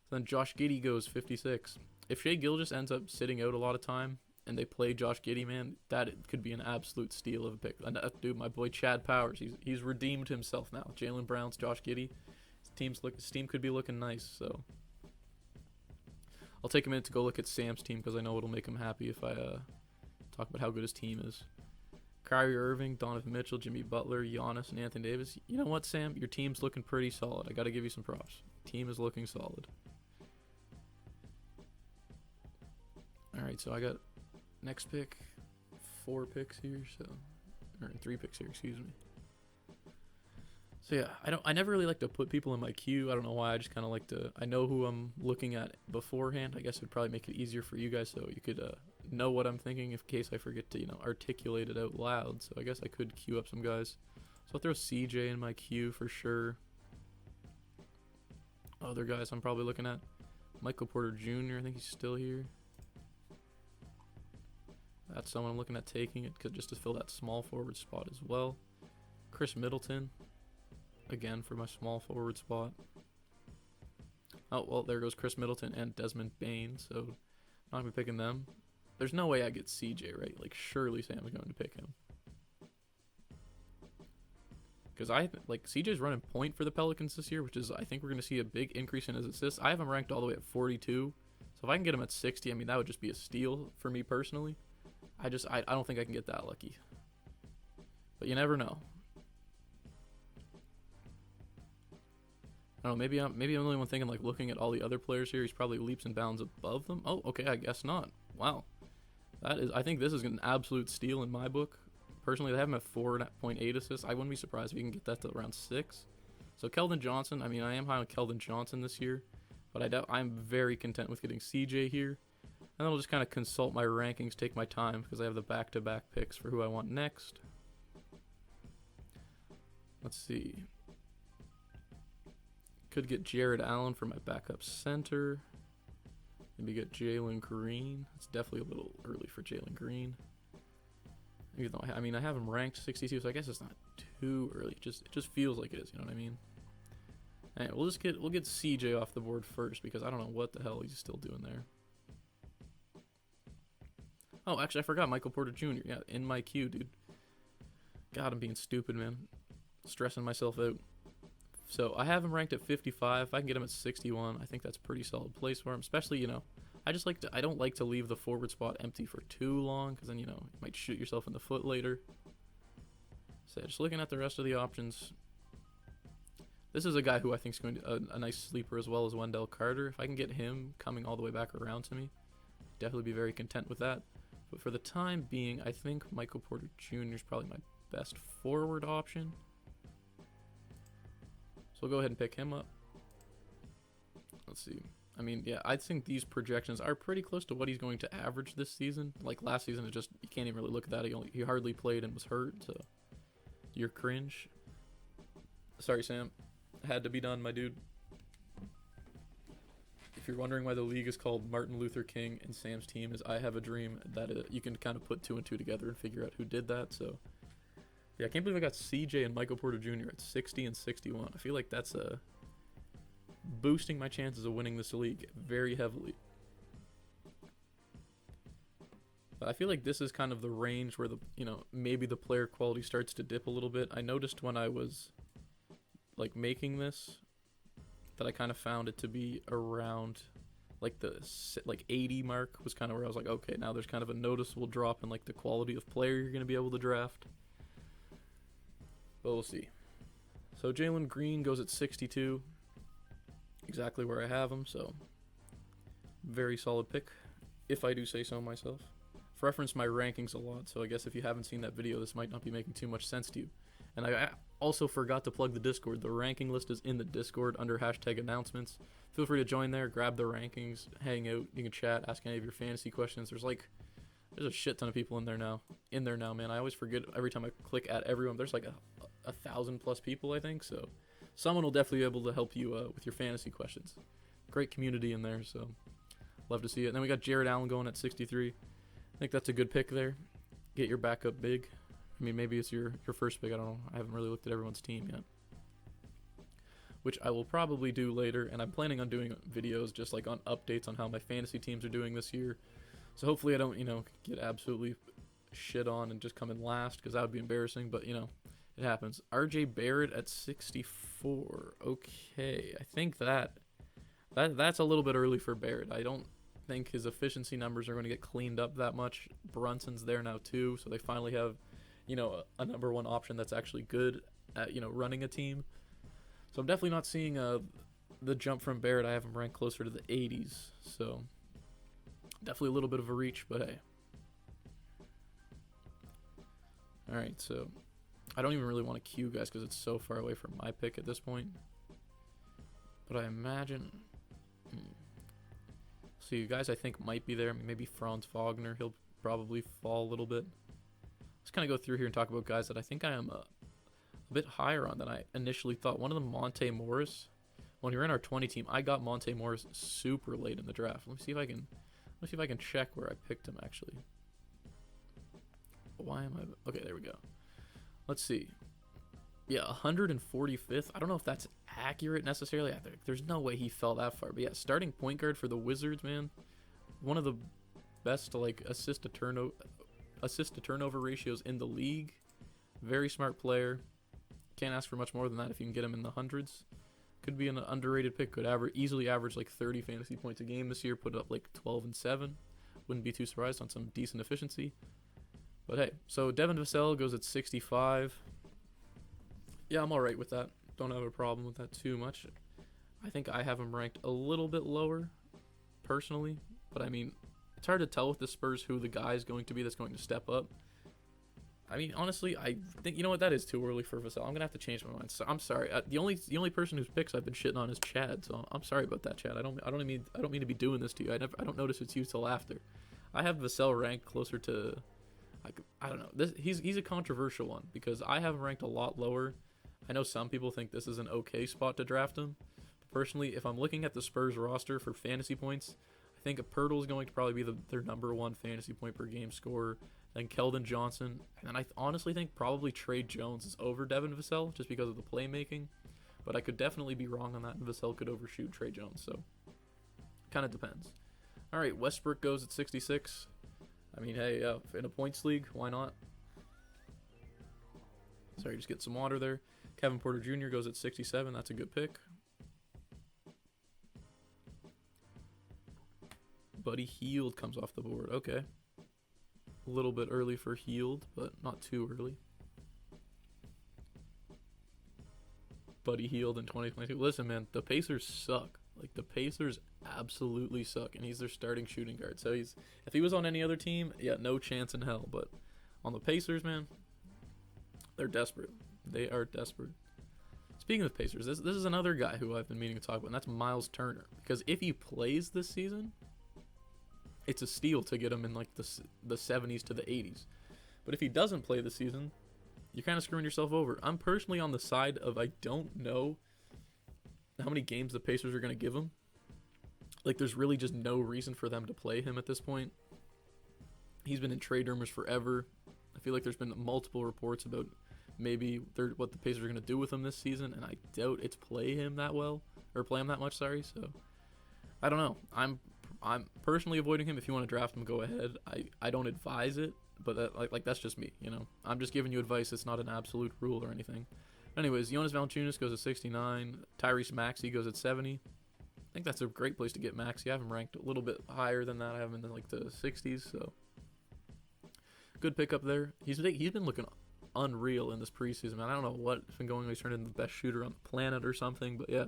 So then Josh Giddey goes 56. If Shai Gilgeous ends up sitting out a lot of time, and they play Josh Giddey, man, that could be an absolute steal of a pick. And dude, my boy Chad Powers, he's redeemed himself now. Jaylen Brown's Josh Giddey. His team could be looking nice, so. I'll take a minute to go look at Sam's team because I know it'll make him happy if I talk about how good his team is. Kyrie Irving, Donovan Mitchell, Jimmy Butler, Giannis, and Anthony Davis. You know what, Sam? Your team's looking pretty solid. I got to give you some props. Team is looking solid. All right, so I got next pick, 4 picks here, or 3 picks here, excuse me. So yeah, I never really like to put people in my queue. I don't know why. I just kind of like to. I know who I'm looking at beforehand. I guess it'd probably make it easier for you guys, so you could know what I'm thinking in case I forget to articulate it out loud. So I guess I could queue up some guys. So I'll throw CJ in my queue for sure. Other guys I'm probably looking at, Michael Porter Jr. I think he's still here. That's someone I'm looking at taking it just to fill that small forward spot as well. Chris Middleton, again for my small forward spot. Oh, well, there goes Chris Middleton and Desmond Bane, so I'm not going to be picking them. There's no way I get CJ, right? Like, surely Sam's going to pick him. Because CJ's running point for the Pelicans this year, which is, I think we're going to see a big increase in his assists. I have him ranked all the way at 42, so if I can get him at 60, I mean, that would just be a steal for me personally. I don't think I can get that lucky. But you never know. I don't know, maybe I'm the only one thinking, like, looking at all the other players here, he's probably leaps and bounds above them. Oh, okay, I guess not. Wow. I think this is an absolute steal in my book. Personally, they have him at 4.8 assists. I wouldn't be surprised if you can get that to around 6. So Keldon Johnson, I mean, I am high on Keldon Johnson this year, but I'm very content with getting CJ here. And then I'll just kind of consult my rankings, take my time, because I have the back-to-back picks for who I want next. Let's see. Could get Jared Allen for my backup center. Maybe get Jalen Green. It's definitely a little early for Jalen Green. Even though, I have him ranked 62, so I guess it's not too early. It just feels like it is, you know what I mean? Alright, we'll get CJ off the board first, because I don't know what the hell he's still doing there. Oh, actually, I forgot Michael Porter Jr. Yeah, in my queue, dude. God, I'm being stupid, man. Stressing myself out. So I have him ranked at 55. If I can get him at 61, I think that's a pretty solid place for him. Especially, I don't like to leave the forward spot empty for too long, because then, you might shoot yourself in the foot later. So just looking at the rest of the options, this is a guy who I think is going to a nice sleeper, as well as Wendell Carter. If I can get him coming all the way back around to me, definitely be very content with that. But for the time being, I think Michael Porter Jr. is probably my best forward option. So we'll go ahead and pick him up. Let's see. I mean, yeah, I think these projections are pretty close to what he's going to average this season. Like last season, it just, you can't even really look at that. He hardly played and was hurt, so you're cringe. Sorry, Sam. Had to be done, my dude. If you're wondering why the league is called Martin Luther King and Sam's team is I Have a Dream, that you can kind of put 2 and 2 together and figure out who did that. So yeah, I can't believe I got CJ and Michael Porter Jr. at 60 and 61. I feel like that's boosting my chances of winning this league very heavily. But I feel like this is kind of the range where maybe the player quality starts to dip a little bit. I noticed when I was like making this that I kind of found it to be around like the 80 mark was kind of where I was like, okay, now there's kind of a noticeable drop in like the quality of player you're going to be able to draft. But we'll see. So Jalen Green goes at 62, exactly where I have him, so very solid pick, if I do say so myself. I've referenced my rankings a lot, so I guess if you haven't seen that video, this might not be making too much sense to you. And I also forgot to plug the Discord. The ranking list is in the Discord under #announcements. Feel free to join there, grab the rankings, hang out. You can chat, ask any of your fantasy questions. There's a shit ton of people in there now, man. I always forget every time I click at everyone. There's like a 1,000+ people, I think. So someone will definitely be able to help you with your fantasy questions. Great community in there, so love to see it. And then we got Jared Allen going at 63. I think that's a good pick there. Get your backup big. I mean, maybe it's your first pick. I don't know. I haven't really looked at everyone's team yet, which I will probably do later. And I'm planning on doing videos just like on updates on how my fantasy teams are doing this year. So hopefully I don't, get absolutely shit on and just come in last, because that would be embarrassing. But, it happens. RJ Barrett at 64. Okay, I think that's a little bit early for Barrett. I don't think his efficiency numbers are going to get cleaned up that much. Brunson's there now too, so they finally have, a number one option that's actually good at, running a team. So I'm definitely not seeing the jump from Barrett. I have him ranked closer to the 80s, so definitely a little bit of a reach, but hey. All right, so I don't even really want to queue, guys, because it's so far away from my pick at this point. But I imagine... So you guys I think might be there. Maybe Franz Wagner. He'll probably fall a little bit. Let's kind of go through here and talk about guys that I think I am a bit higher on than I initially thought. One of them, Monte Morris. When we were in our 20 team, I got Monte Morris super late in the draft. Let me see if I can check where I picked him actually. Why am I... Okay, there we go. Let's see. Yeah, 145th. I don't know if that's accurate necessarily. There's no way he fell that far. But yeah, starting point guard for the Wizards, man. One of the best assist to turnover ratios in the league. Very smart player. Can't ask for much more than that if you can get him in the hundreds. Could be an underrated pick. Could easily average like 30 fantasy points a game this year. Put up like 12 and 7. Wouldn't be too surprised on some decent efficiency. But hey, so Devin Vassell goes at 65. Yeah, I'm alright with that. Don't have a problem with that too much. I think I have him ranked a little bit lower, personally. But I mean, it's hard to tell with the Spurs who the guy is going to be that's going to step up. I mean, honestly, I think, you know what, that is too early for Vassell. I'm gonna have to change my mind. So I'm sorry. The only person whose picks I've been shitting on is Chad. So I'm sorry about that, Chad. I don't mean to be doing this to you. I don't notice it's you till after. I have Vassell ranked closer to, I don't know. He's a controversial one because I have him ranked a lot lower. I know some people think this is an okay spot to draft him. But personally, if I'm looking at the Spurs roster for fantasy points, I think Pirtle is going to probably be their number one fantasy point per game scorer. Then Keldon Johnson. And then I honestly think probably Trey Jones is over Devin Vassell just because of the playmaking. But I could definitely be wrong on that, and Vassell could overshoot Trey Jones. So, kind of depends. All right, Westbrook goes at 66. I mean, hey, in a points league, why not? Sorry, just get some water there. Kevin Porter Jr. goes at 67. That's a good pick. Buddy Hield comes off the board. Okay. A little bit early for Hield, but not too early. Buddy Hield in 2022. Listen, man, the Pacers suck. Like, the Pacers absolutely suck, and he's their starting shooting guard. So if he was on any other team, yeah, no chance in hell. But on the Pacers, man, they're desperate. They are desperate. Speaking of Pacers, this is another guy who I've been meaning to talk about, and that's Miles Turner. Because if he plays this season, it's a steal to get him in like the 70s to the 80s. But if he doesn't play this season, you're kind of screwing yourself over. I'm personally on the side of I don't know how many games the Pacers are going to give him. Like, there's really just no reason for them to play him at this point. He's been in trade rumors forever. I feel like there's been multiple reports about maybe what the Pacers are going to do with him this season, and I doubt it's play him that much, sorry. So, I don't know. I'm personally avoiding him. If you want to draft him, go ahead. I don't advise it, but that's just me, you know. I'm just giving you advice. It's not an absolute rule or anything. Anyways, Jonas Valanciunas goes at 69. Tyrese Maxey goes at 70. I think that's a great place to get Maxey. I have him ranked a little bit higher than that. I have him in like the 60s, so good pickup there. He's been looking unreal in this preseason, man. I don't know what's been going on. He's turned into the best shooter on the planet or something, but yeah.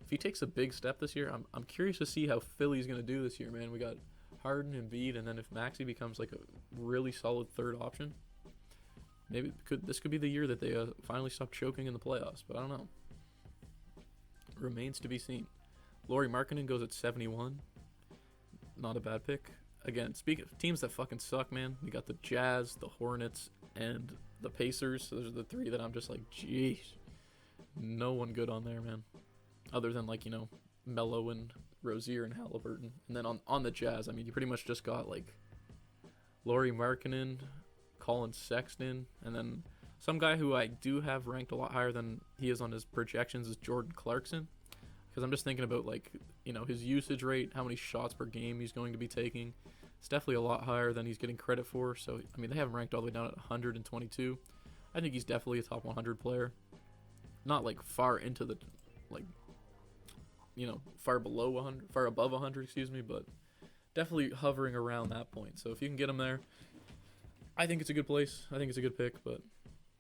If he takes a big step this year, I'm curious to see how Philly's going to do this year, man. We got Harden and Embiid, and then if Maxey becomes like a really solid third option, maybe this could be the year that they finally stop choking in the playoffs, but I don't know. Remains to be seen. Lauri Markkanen goes at 71. Not a bad pick. Again, speaking of teams that fucking suck, man, we got the Jazz, the Hornets, and the Pacers. So those are the three that I'm just like, jeez. No one good on there, man. Other than, like, you know, Melo and Rozier and Halliburton. And then on the Jazz, I mean, you pretty much just got, like, Lauri Markkanen, Colin Sexton, and then some guy who I do have ranked a lot higher than he is on his projections is Jordan Clarkson. Because I'm just thinking about, like, you know, his usage rate, how many shots per game he's going to be taking. It's definitely a lot higher than he's getting credit for. So, I mean, they have him ranked all the way down at 122. I think he's definitely a top 100 player. Not, like, far into the, like, you know, far above 100, but definitely hovering around that point. So if you can get him there, I think it's a good place. I think it's a good pick, but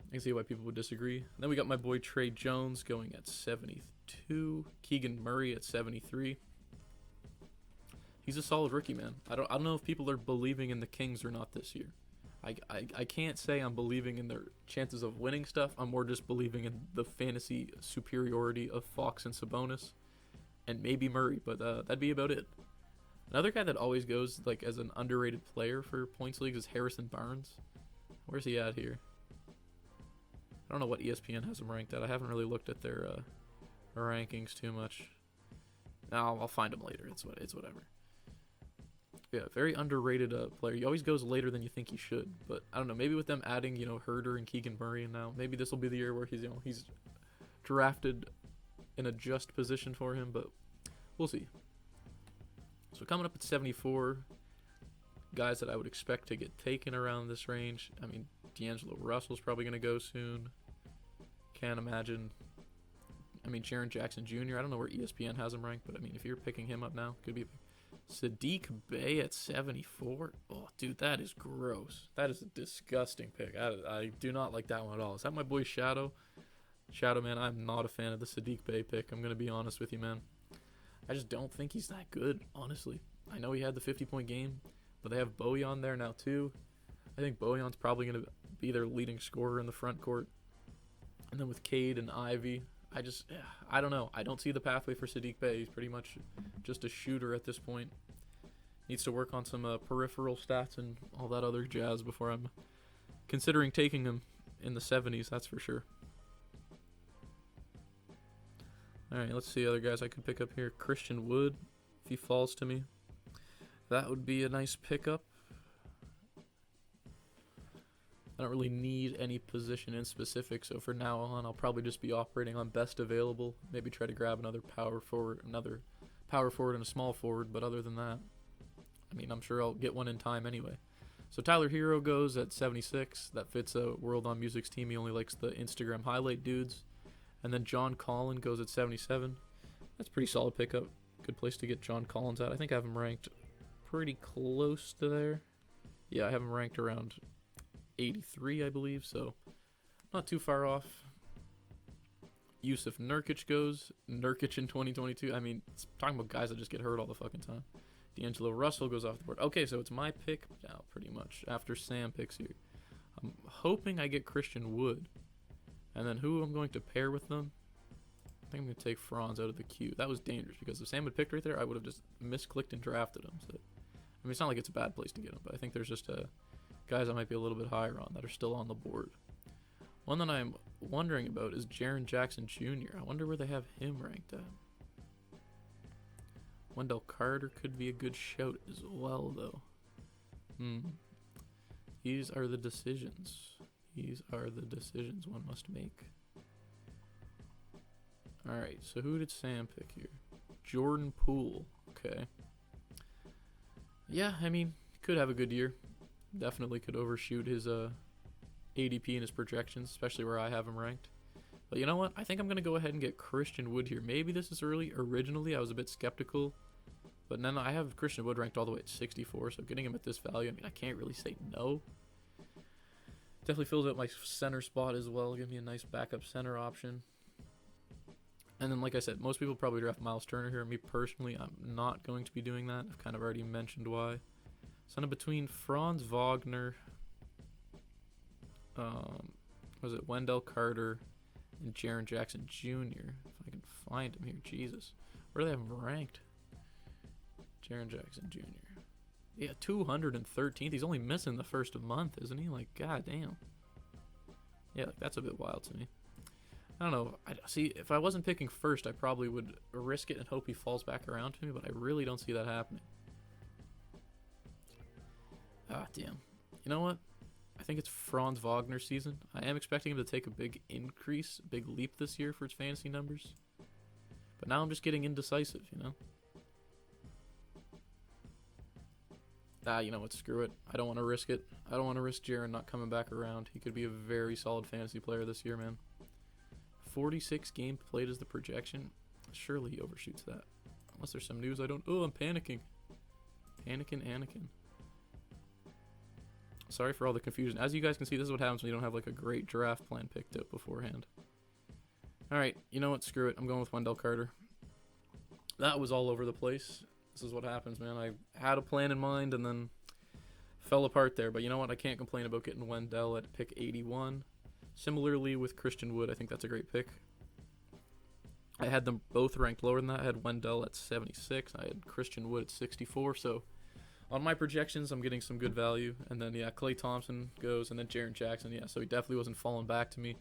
I can see why people would disagree. Then we got my boy Trey Jones going at 72. Keegan Murray at 73. He's a solid rookie, man. I don't know if people are believing in the Kings or not this year. I can't say I'm believing in their chances of winning stuff. I'm more just believing in the fantasy superiority of Fox and Sabonis, and maybe Murray, but that'd be about it. Another guy that always goes like as an underrated player for points leagues is Harrison Barnes. Where's he at here? I don't know what ESPN has him ranked at. I haven't really looked at their rankings too much. No, I'll find him later. It's whatever. Yeah, very underrated player. He always goes later than you think he should. But I don't know. Maybe with them adding, you know, Herder and Keegan Murray, and now maybe this will be the year where he's drafted in a just position for him. But we'll see. So coming up at 74, guys that I would expect to get taken around this range. I mean, D'Angelo Russell's probably going to go soon. Can't imagine. I mean, Jaren Jackson Jr., I don't know where ESPN has him ranked, but I mean, if you're picking him up now, could be. Saddiq Bey at 74. Oh, dude, that is gross. That is a disgusting pick. I do not like that one at all. Is that my boy Shadow? Shadow, man, I'm not a fan of the Saddiq Bey pick. I'm going to be honest with you, man. I just don't think he's that good, honestly. I know he had the 50-point game, but they have Bojan there now, too. I think Bojan's probably going to be their leading scorer in the front court. And then with Cade and Ivy, I don't know. I don't see the pathway for Saddiq Bey. He's pretty much just a shooter at this point. Needs to work on some peripheral stats and all that other jazz before I'm considering taking him in the 70s, that's for sure. All right, let's see other guys I could pick up here. Christian Wood, if he falls to me. That would be a nice pickup. I don't really need any position in specific, so for now on, I'll probably just be operating on best available. Maybe try to grab another power forward and a small forward, but other than that, I mean, I'm sure I'll get one in time anyway. So Tyler Hero goes at 76. That fits World on Music's team. He only likes the Instagram highlight dudes. And then John Collins goes at 77. That's a pretty solid pickup. Good place to get John Collins at. I think I have him ranked pretty close to there. Yeah, I have him ranked around 83, I believe, so not too far off. Yusuf Nurkic goes. Nurkic in 2022. I mean, it's talking about guys that just get hurt all the fucking time. D'Angelo Russell goes off the board. Okay, so it's my pick now, pretty much, after Sam picks here. I'm hoping I get Christian Wood. And then who I'm going to pair with them? I think I'm going to take Franz out of the queue. That was dangerous, because if Sam had picked right there, I would have just misclicked and drafted him. So, I mean, it's not like it's a bad place to get him, but I think there's just guys I might be a little bit higher on that are still on the board. One that I'm wondering about is Jaren Jackson Jr. I wonder where they have him ranked at. Wendell Carter could be a good shout as well, though. These are the decisions. These are the decisions one must make. Alright, so who did Sam pick here? Jordan Poole. Okay. Yeah, I mean, could have a good year. Definitely could overshoot his ADP and his projections, especially where I have him ranked. But you know what? I think I'm going to go ahead and get Christian Wood here. Maybe this is early. Originally, I was a bit skeptical. But then I have Christian Wood ranked all the way at 64, so getting him at this value, I mean, I can't really say no. Definitely fills out my center spot as well. Give me a nice backup center option. And then, like I said, most people probably draft Miles Turner here. Me personally, I'm not going to be doing that. I've kind of already mentioned why. So I'm between Franz Wagner, Wendell Carter, and Jaren Jackson Jr. If I can find him here, Jesus. Where do they have him ranked? Jaren Jackson Jr. Yeah, 213th. He's only missing the first month, isn't he? Like, goddamn. Yeah, like, that's a bit wild to me. I don't know. See, if I wasn't picking first, I probably would risk it and hope he falls back around to me, but I really don't see that happening. Ah, damn. You know what? I think it's Franz Wagner season. I am expecting him to take a big increase, a big leap this year for his fantasy numbers. But now I'm just getting indecisive, you know? You know what? Screw it. I don't want to risk it. I don't want to risk Jaren not coming back around. He could be a very solid fantasy player this year, man. 46 games played is the projection. Surely he overshoots that. Unless there's some news I don't... Oh, I'm panicking. Anakin. Sorry for all the confusion. As you guys can see, this is what happens when you don't have like a great draft plan picked out beforehand. Alright, you know what? Screw it. I'm going with Wendell Carter. That was all over the place. This is what happens, man. I had a plan in mind and then fell apart there. But you know what? I can't complain about getting Wendell at pick 81. Similarly with Christian Wood, I think that's a great pick. I had them both ranked lower than that. I had Wendell at 76. I had Christian Wood at 64. So on my projections, I'm getting some good value. And then, yeah, Klay Thompson goes, and then Jaren Jackson. Yeah, so he definitely wasn't falling back to me.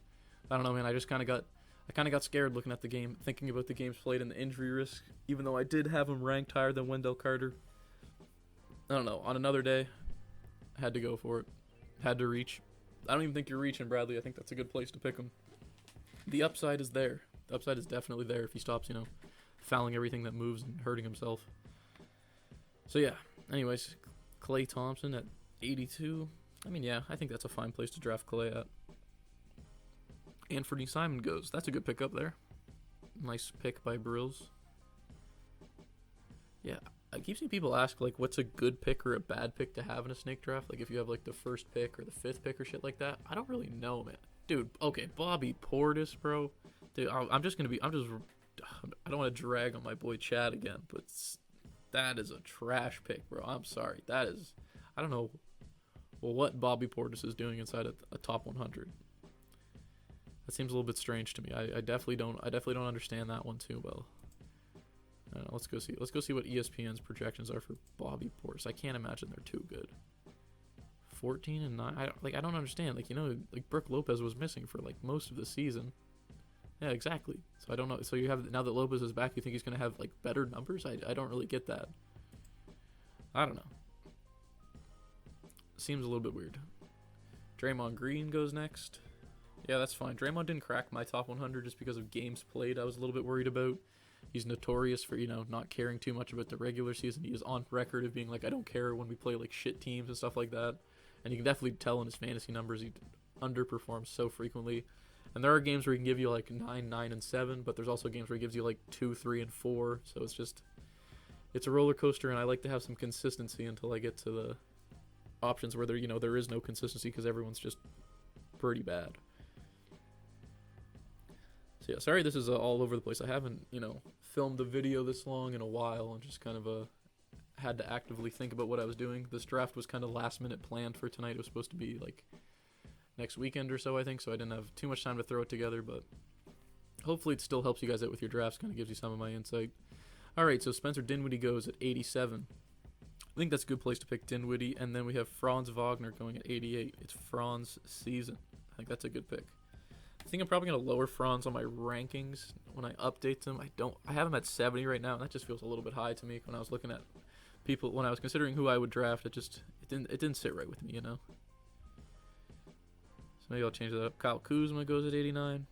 I don't know, man. I kind of got scared looking at the game, thinking about the games played and the injury risk, even though I did have him ranked higher than Wendell Carter. I don't know. On another day, I had to go for it. Had to reach. I don't even think you're reaching, Bradley. I think that's a good place to pick him. The upside is there. The upside is definitely there if he stops, you know, fouling everything that moves and hurting himself. So, yeah. Anyways, Klay Thompson at 82. I mean, yeah, I think that's a fine place to draft Klay at. Anthony Simon goes. That's a good pick up there. Nice pick by Brills. Yeah, I keep seeing people ask, like, what's a good pick or a bad pick to have in a snake draft? Like, if you have, like, the first pick or the fifth pick or shit like that. I don't really know, man. Dude, okay, Bobby Portis, bro. Dude, I don't want to drag on my boy Chad again, but that is a trash pick, bro. I'm sorry. I don't know what Bobby Portis is doing inside a top 100. That seems a little bit strange to me. I definitely don't understand that one too well. Let's go see what ESPN's projections are for Bobby Portis. I can't imagine they're too good. 14 and 9. I don't understand. Like, you know, like Brook Lopez was missing for like most of the season. Yeah, exactly. So I don't know. So you have, now that Lopez is back, you think he's gonna have like better numbers? I don't really get that. I don't know. Seems a little bit weird. Draymond Green goes next. Yeah, that's fine. Draymond didn't crack my top 100 just because of games played. I was a little bit worried about. He's notorious for, you know, not caring too much about the regular season. He is on record of being like, I don't care when we play like shit teams and stuff like that. And you can definitely tell in his fantasy numbers he underperforms so frequently. And there are games where he can give you like 9, 9, and 7, but there's also games where he gives you like 2, 3, and 4. So it's a roller coaster, and I like to have some consistency until I get to the options where there is no consistency because everyone's just pretty bad. So yeah, sorry this is all over the place. I haven't, filmed a video this long in a while and just kind of had to actively think about what I was doing. This draft was kind of last minute planned for tonight. It was supposed to be like next weekend or so, I think, so I didn't have too much time to throw it together, but hopefully it still helps you guys out with your drafts, kind of gives you some of my insight. All right, so Spencer Dinwiddie goes at 87. I think that's a good place to pick Dinwiddie, and then we have Franz Wagner going at 88. It's Franz season. I think that's a good pick. I think I'm probably going to lower Franz on my rankings when I update them. I have him at 70 right now, and that just feels a little bit high to me. When I was looking at people, when I was considering who I would draft, it didn't sit right with me, So maybe I'll change that up. Kyle Kuzma goes at 89.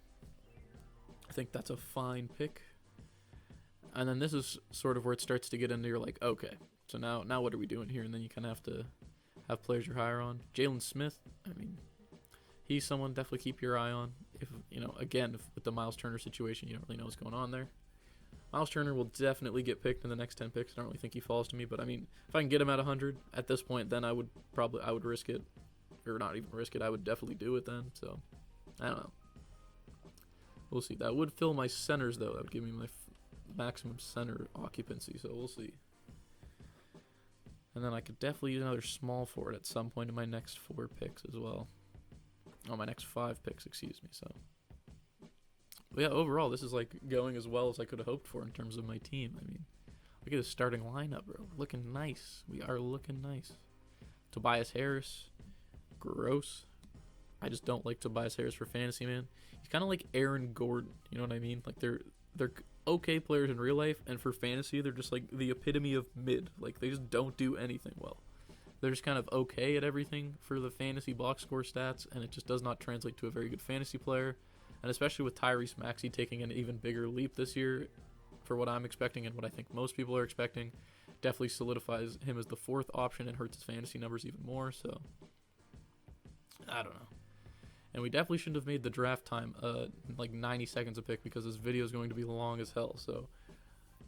I think that's a fine pick. And then this is sort of where it starts to get into, you're like, okay, so now what are we doing here? And then you kind of have to have players you're higher on. Jalen Smith, I mean, he's someone definitely keep your eye on. If with the Miles Turner situation, you don't really know what's going on there. Miles Turner will definitely get picked in the next 10 picks. I don't really think he falls to me, but I mean, if I can get him at 100 at this point, then I would risk it, or not even risk it. I would definitely do it then. So I don't know. We'll see. That would fill my centers though. That would give me my maximum center occupancy. So we'll see. And then I could definitely use another small forward at some point in my next 4 picks as well. Oh, my next 5 picks, excuse me. So, but yeah, overall, this is like going as well as I could have hoped for in terms of my team. I mean, look at the starting lineup, bro. We're looking nice. We are looking nice. Tobias Harris, gross. I just don't like Tobias Harris for fantasy, man. He's kind of like Aaron Gordon. You know what I mean? Like they're okay players in real life, and for fantasy, they're just like the epitome of mid. Like they just don't do anything well. They're just kind of okay at everything for the fantasy box score stats, and it just does not translate to a very good fantasy player. And especially with Tyrese Maxey taking an even bigger leap this year for what I'm expecting and what I think most people are expecting, definitely solidifies him as the 4th option and hurts his fantasy numbers even more. So, I don't know. And we definitely shouldn't have made the draft time like 90 seconds a pick because this video is going to be long as hell. So,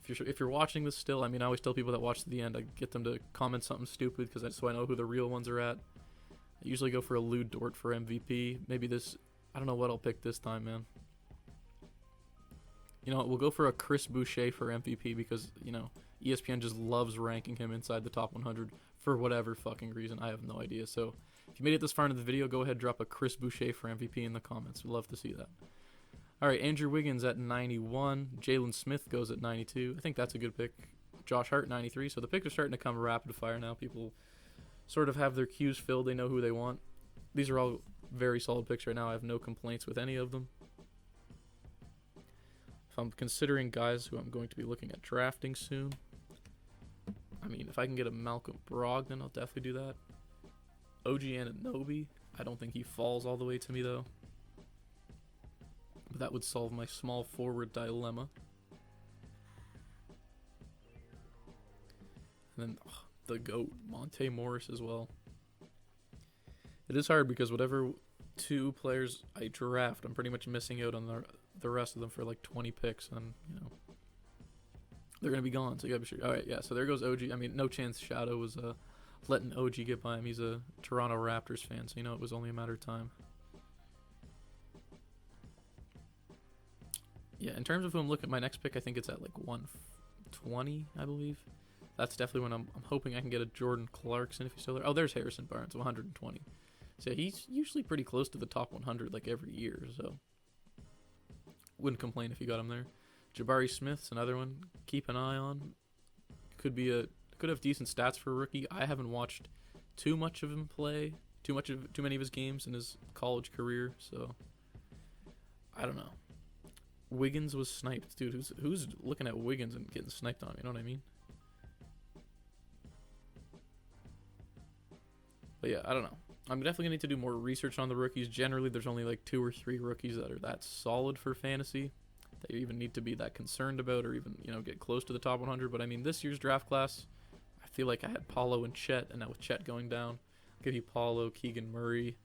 if you're watching this still, I mean, I always tell people that watch to the end, I get them to comment something stupid so I know who the real ones are at. I usually go for a Lou Dort for MVP. Maybe I don't know what I'll pick this time, man. We'll go for a Chris Boucher for MVP because, ESPN just loves ranking him inside the top 100 for whatever fucking reason. I have no idea. So if you made it this far into the video, go ahead and drop a Chris Boucher for MVP in the comments. We'd love to see that. All right, Andrew Wiggins at 91. Jalen Smith goes at 92. I think that's a good pick. Josh Hart, 93. So the picks are starting to come rapid fire now. People sort of have their queues filled. They know who they want. These are all very solid picks right now. I have no complaints with any of them. If I'm considering guys who I'm going to be looking at drafting soon, I mean, if I can get a Malcolm Brogdon, I'll definitely do that. OG Anunoby, I don't think he falls all the way to me, though. But that would solve my small forward dilemma. And then the GOAT, Monte Morris as well. It is hard because whatever 2 players I draft, I'm pretty much missing out on the rest of them for like 20 picks, and they're gonna be gone. So you gotta be sure. All right, yeah. So there goes OG. I mean, no chance Shadow was letting OG get by him. He's a Toronto Raptors fan, so it was only a matter of time. Yeah, in terms of who I'm looking at, my next pick, I think it's at like 120, I believe. That's definitely when I'm hoping I can get a Jordan Clarkson if he's still there. Oh, there's Harrison Barnes, 120. So he's usually pretty close to the top 100 like every year, so wouldn't complain if you got him there. Jabari Smith's another one. Keep an eye on. Could have decent stats for a rookie. I haven't watched too much of him play, too many of his games in his college career, so I don't know. Wiggins was sniped, dude. Who's looking at Wiggins and getting sniped on? You know what I mean? But yeah, I don't know. I'm definitely gonna need to do more research on the rookies. Generally, there's only like 2 or 3 rookies that are that solid for fantasy that you even need to be that concerned about, or even get close to the top 100. But I mean, this year's draft class, I feel like I had Paulo and Chet, and now with Chet going down, I'll give you Paulo, Keegan Murray,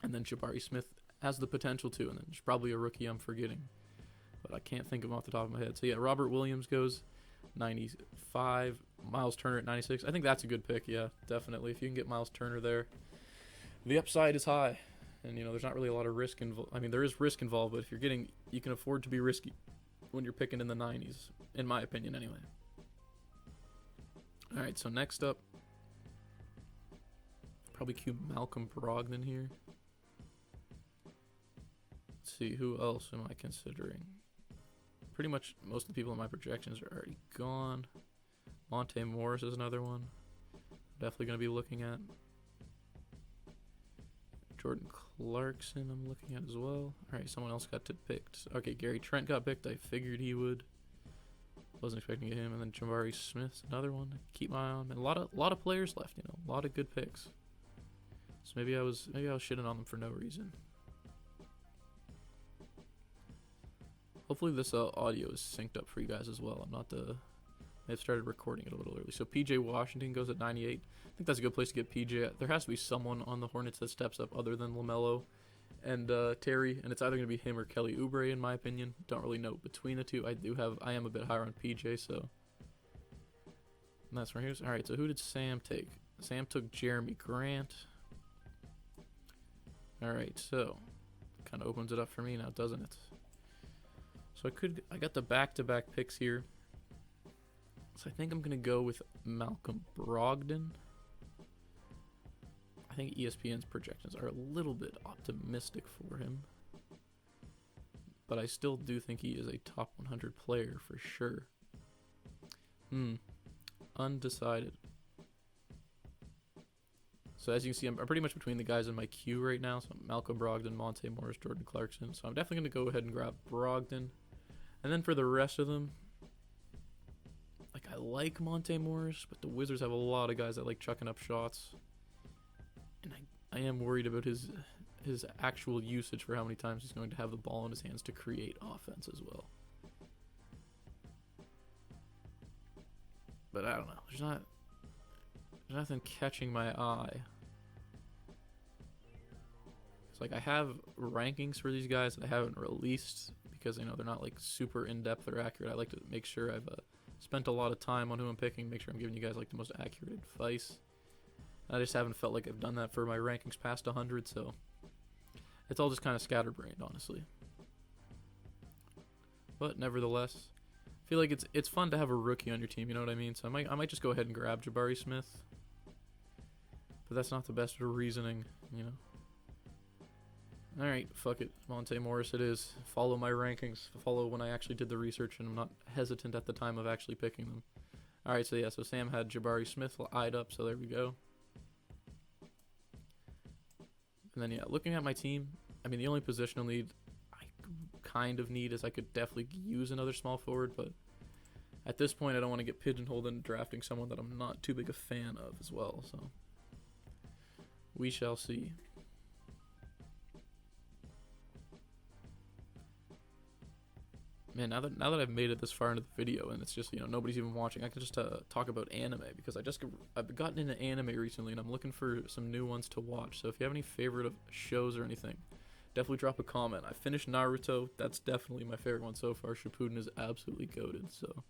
and then Jabari Smith has the potential to, and then there's probably a rookie I'm forgetting, but I can't think of him off the top of my head. So yeah, Robert Williams goes 95, Miles Turner at 96. I think that's a good pick. Yeah, definitely. If you can get Miles Turner there, the upside is high, and there's not really a lot of risk involved. I mean, there is risk involved, but if you can afford to be risky when you're picking in the 90s, in my opinion, anyway. All right, so next up, probably cue Malcolm Brogdon here. Let's see, who else am I considering? Pretty much most of the people in my projections are already gone. Monte Morris is another one. Definitely going to be looking at. Jordan Clarkson I'm looking at as well. Alright, someone else got picked. Okay, Gary Trent got picked. I figured he would. Wasn't expecting him. And then Jabari Smith's another one to keep my eye on. And a lot of players left, a lot of good picks. So maybe I was shitting on them for no reason. Hopefully this audio is synced up for you guys as well. I've started recording it a little early. So PJ Washington goes at 98. I think that's a good place to get PJ. There has to be someone on the Hornets that steps up other than LaMelo and Terry, and it's either going to be him or Kelly Oubre in my opinion. Don't really know between the two. I am a bit higher on PJ, so and that's where he was. All right, so who did Sam take? Sam took Jeremy Grant. All right, so kind of opens it up for me now, doesn't it? So I got the back-to-back picks here. So I think I'm going to go with Malcolm Brogdon. I think ESPN's projections are a little bit optimistic for him. But I still do think he is a top 100 player for sure. Undecided. So as you can see, I'm pretty much between the guys in my queue right now. So Malcolm Brogdon, Monte Morris, Jordan Clarkson. So I'm definitely going to go ahead and grab Brogdon. And then for the rest of them, I like Monte Morris, but the Wizards have a lot of guys that like chucking up shots. And I am worried about his actual usage for how many times he's going to have the ball in his hands to create offense as well. But I don't know. There's nothing catching my eye. It's I have rankings for these guys that I haven't released because they're not super in-depth or accurate. I like to make sure I've spent a lot of time on who I'm picking, make sure I'm giving you guys the most accurate advice. I just haven't felt like I've done that for my rankings past 100, so it's all just kind of scatterbrained, honestly. But nevertheless, I feel like it's fun to have a rookie on your team, you know what I mean? So I might just go ahead and grab Jabari Smith. But that's not the best reasoning, Alright, fuck it. Monte Morris it is. Follow my rankings. Follow when I actually did the research and I'm not hesitant at the time of actually picking them. Alright, so Sam had Jabari Smith eyed up, so there we go. And then, looking at my team, the only positional need I kind of need is I could definitely use another small forward, but at this point I don't want to get pigeonholed into drafting someone that I'm not too big a fan of as well, so we shall see. Man, now that I've made it this far into the video and it's just nobody's even watching, I can just talk about anime because I've gotten into anime recently and I'm looking for some new ones to watch. So if you have any favorite of shows or anything, definitely drop a comment. I finished Naruto. That's definitely my favorite one so far. Shippuden is absolutely goated. So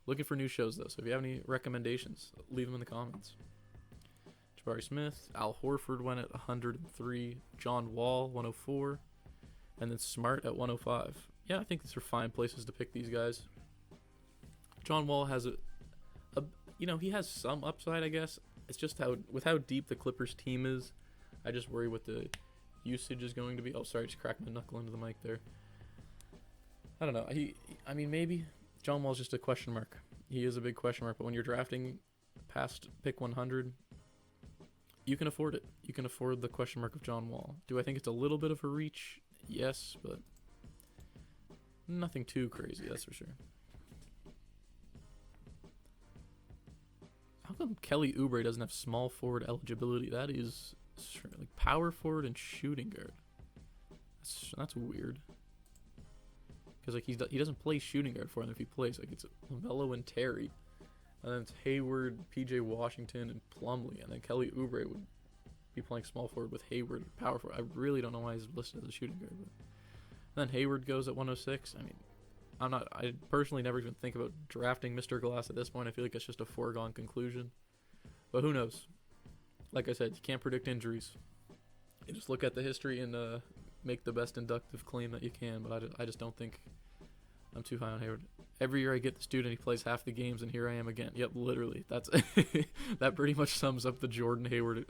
looking for new shows though. So if you have any recommendations, leave them in the comments. Jabari Smith, Al Horford went at 103, John Wall 104, and then Smart at 105. Yeah, I think these are fine places to pick these guys. John Wall has he has some upside, I guess. It's just how deep the Clippers team is, I just worry what the usage is going to be. Oh, sorry, just cracked my knuckle into the mic there. I don't know. Maybe John Wall's just a question mark. He is a big question mark, but when you're drafting past pick 100, you can afford it. You can afford the question mark of John Wall. Do I think it's a little bit of a reach? Yes, but nothing too crazy, that's for sure. How come Kelly Oubre doesn't have small forward eligibility? That is power forward and shooting guard. That's weird. Because he doesn't play shooting guard for them if he plays. It's LaMelo and Terry, and then it's Hayward, PJ Washington, and Plumlee, and then Kelly Oubre would be playing small forward with Hayward, power forward. I really don't know why he's listed as a shooting guard. But then Hayward goes at 106. I mean, I personally never even think about drafting Mr. Glass at this point. I feel like it's just a foregone conclusion. But who knows? Like I said, you can't predict injuries. You just look at the history and make the best inductive claim that you can. But I just don't think I'm too high on Hayward. Every year I get this dude and he plays half the games, and here I am again. Yep, literally. That's that pretty much sums up the Gordon Hayward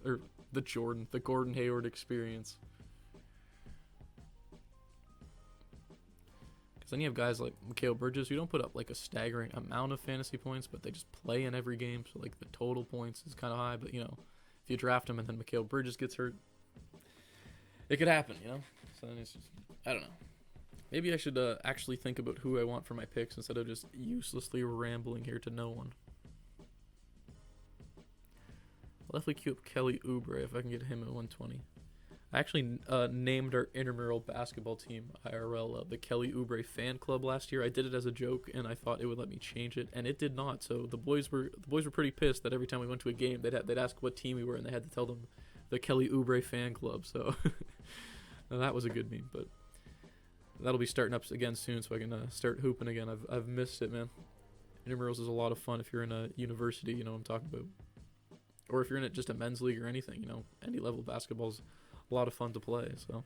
experience. Because then you have guys like Mikal Bridges who don't put up like a staggering amount of fantasy points, but they just play in every game, so like the total points is kind of high. But you know, if you draft him and then Mikal Bridges gets hurt, it could happen, you know. So then it's just, I don't know. Maybe I should actually think about who I want for my picks instead of just uselessly rambling here to no one. I'll definitely queue up Kelly Oubre if I can get him at 120. I actually named our intramural basketball team IRL the Kelly Oubre fan club last year. I did it as a joke, and I thought it would let me change it, and it did not. So the boys were pretty pissed that every time we went to a game, they'd ask what team we were, and they had to tell them the Kelly Oubre fan club. So that was a good meme, but that'll be starting up again soon, so I can start hooping again. I've missed it, man. Intramurals is a lot of fun if you're in a university, you know what I'm talking about. Or if you're in just a men's league or anything, you know, any level basketball's a lot of fun to play. So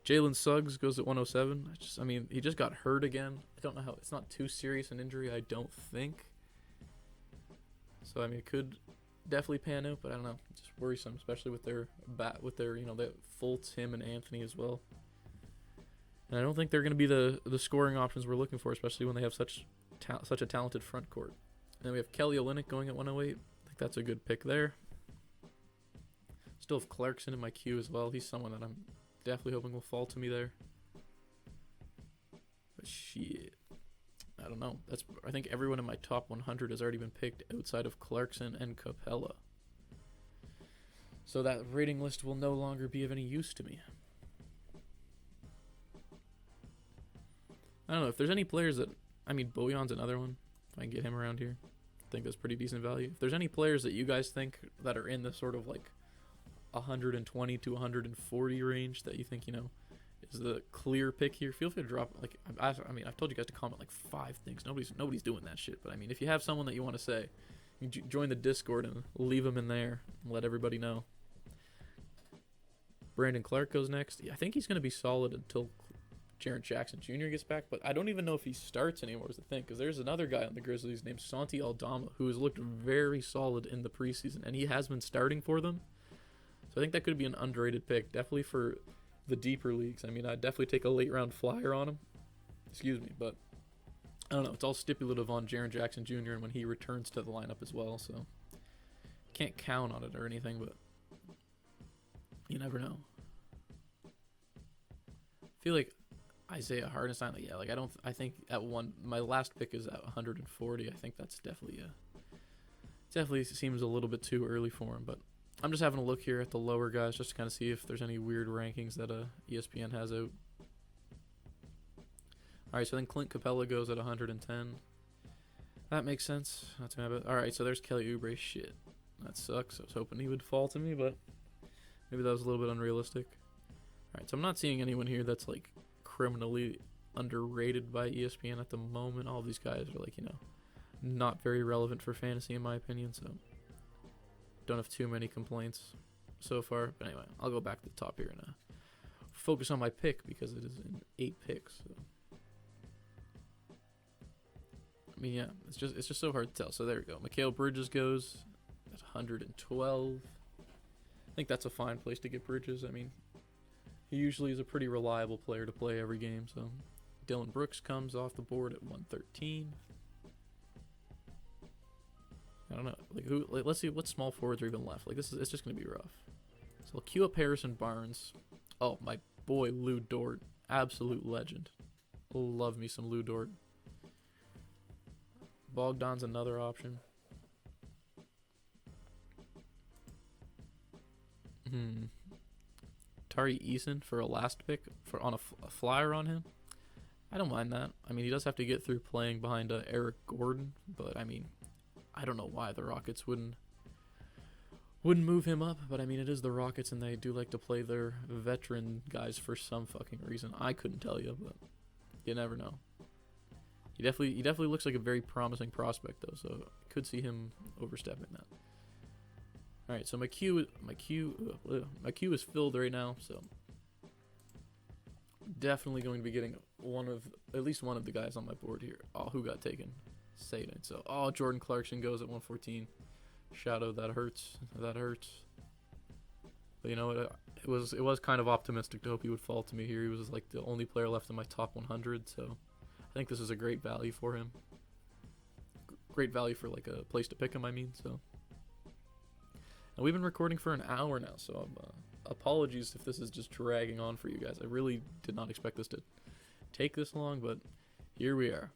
Jalen Suggs goes at 107. I mean, he just got hurt again. I don't know how. It's not too serious an injury, I don't think. So I mean, it could definitely pan out, but I don't know. It's just worrisome, especially with their you know, the Fultz, him, and Anthony as well. And I don't think they're going to be the scoring options we're looking for, especially when they have such a talented front court. And then we have Kelly Olynyk going at 108. I think that's a good pick there. Still have Clarkson in my queue as well. He's someone that I'm definitely hoping will fall to me there. But shit, I don't know. I think everyone in my top 100 has already been picked outside of Clarkson and Capella. So that rating list will no longer be of any use to me. I don't know if there's any players that, I mean, Bojan's another one. If I can get him around here, I think that's pretty decent value. If there's any players that you guys think that are in the sort of like 120 to 140 range that you think, you know, is the clear pick here, feel free to drop. Like, I mean, I've told you guys to comment like 5 things. Nobody's doing that shit. But I mean, if you have someone that you want to say, you join the Discord and leave them in there and let everybody know. Brandon Clark goes next. Yeah, I think he's going to be solid until Jaren Jackson Jr. gets back, but I don't even know if he starts anymore is the thing, because there's another guy on the Grizzlies named Santi Aldama who has looked very solid in the preseason, and he has been starting for them. So I think that could be an underrated pick, definitely for the deeper leagues. I mean, I'd definitely take a late round flyer on him. Excuse me, but I don't know. It's all stipulative on Jaren Jackson Jr. and when he returns to the lineup as well, so can't count on it or anything, but you never know. I feel like Isaiah Hartenstein, like, yeah, like I think at my last pick is at 140. I think that's definitely seems a little bit too early for him, but I'm just having a look here at the lower guys just to kind of see if there's any weird rankings that ESPN has out. All right, so then Clint Capella goes at 110. That makes sense. That's my bad. All right, so there's Kelly Oubre. Shit, that sucks. I was hoping he would fall to me, but maybe that was a little bit unrealistic. All right, so I'm not seeing anyone here that's like criminally underrated by ESPN at the moment. All of these guys are like, you know, not very relevant for fantasy in my opinion, so don't have too many complaints so far. But anyway, I'll go back to the top here and focus on my pick because it is in 8 picks. So. I mean, yeah, it's just so hard to tell. So there we go. Mikal Bridges goes at 112. I think that's a fine place to get Bridges. I mean, he usually is a pretty reliable player to play every game. So Dylan Brooks comes off the board at 113. I don't know. Let's see what small forwards are even left. Like it's just gonna be rough. So I'll queue up Harrison Barnes. Oh, my boy Lou Dort, absolute legend. Love me some Lou Dort. Bogdan's another option. Tari Eason for a last pick on a flyer on him. I don't mind that. I mean, he does have to get through playing behind Eric Gordon, but I mean, I don't know why the Rockets wouldn't Wouldn't move him up, but I mean, it is the Rockets, and they do like to play their veteran guys for some fucking reason. I couldn't tell you, but you never know. He definitely looks like a very promising prospect, though, so I could see him overstepping that. All right, so my queue is filled right now, so definitely going to be getting at least one of the guys on my board here. Oh, who got taken? Satan. So, Jordan Clarkson goes at 114. Shadow, that hurts. That hurts. But you know what? It was kind of optimistic to hope he would fall to me here. He was like the only player left in my top 100, so I think this is a great value for him. Great value for like a place to pick him, I mean, so. And we've been recording for an hour now, so apologies if this is just dragging on for you guys. I really did not expect this to take this long, but here we are.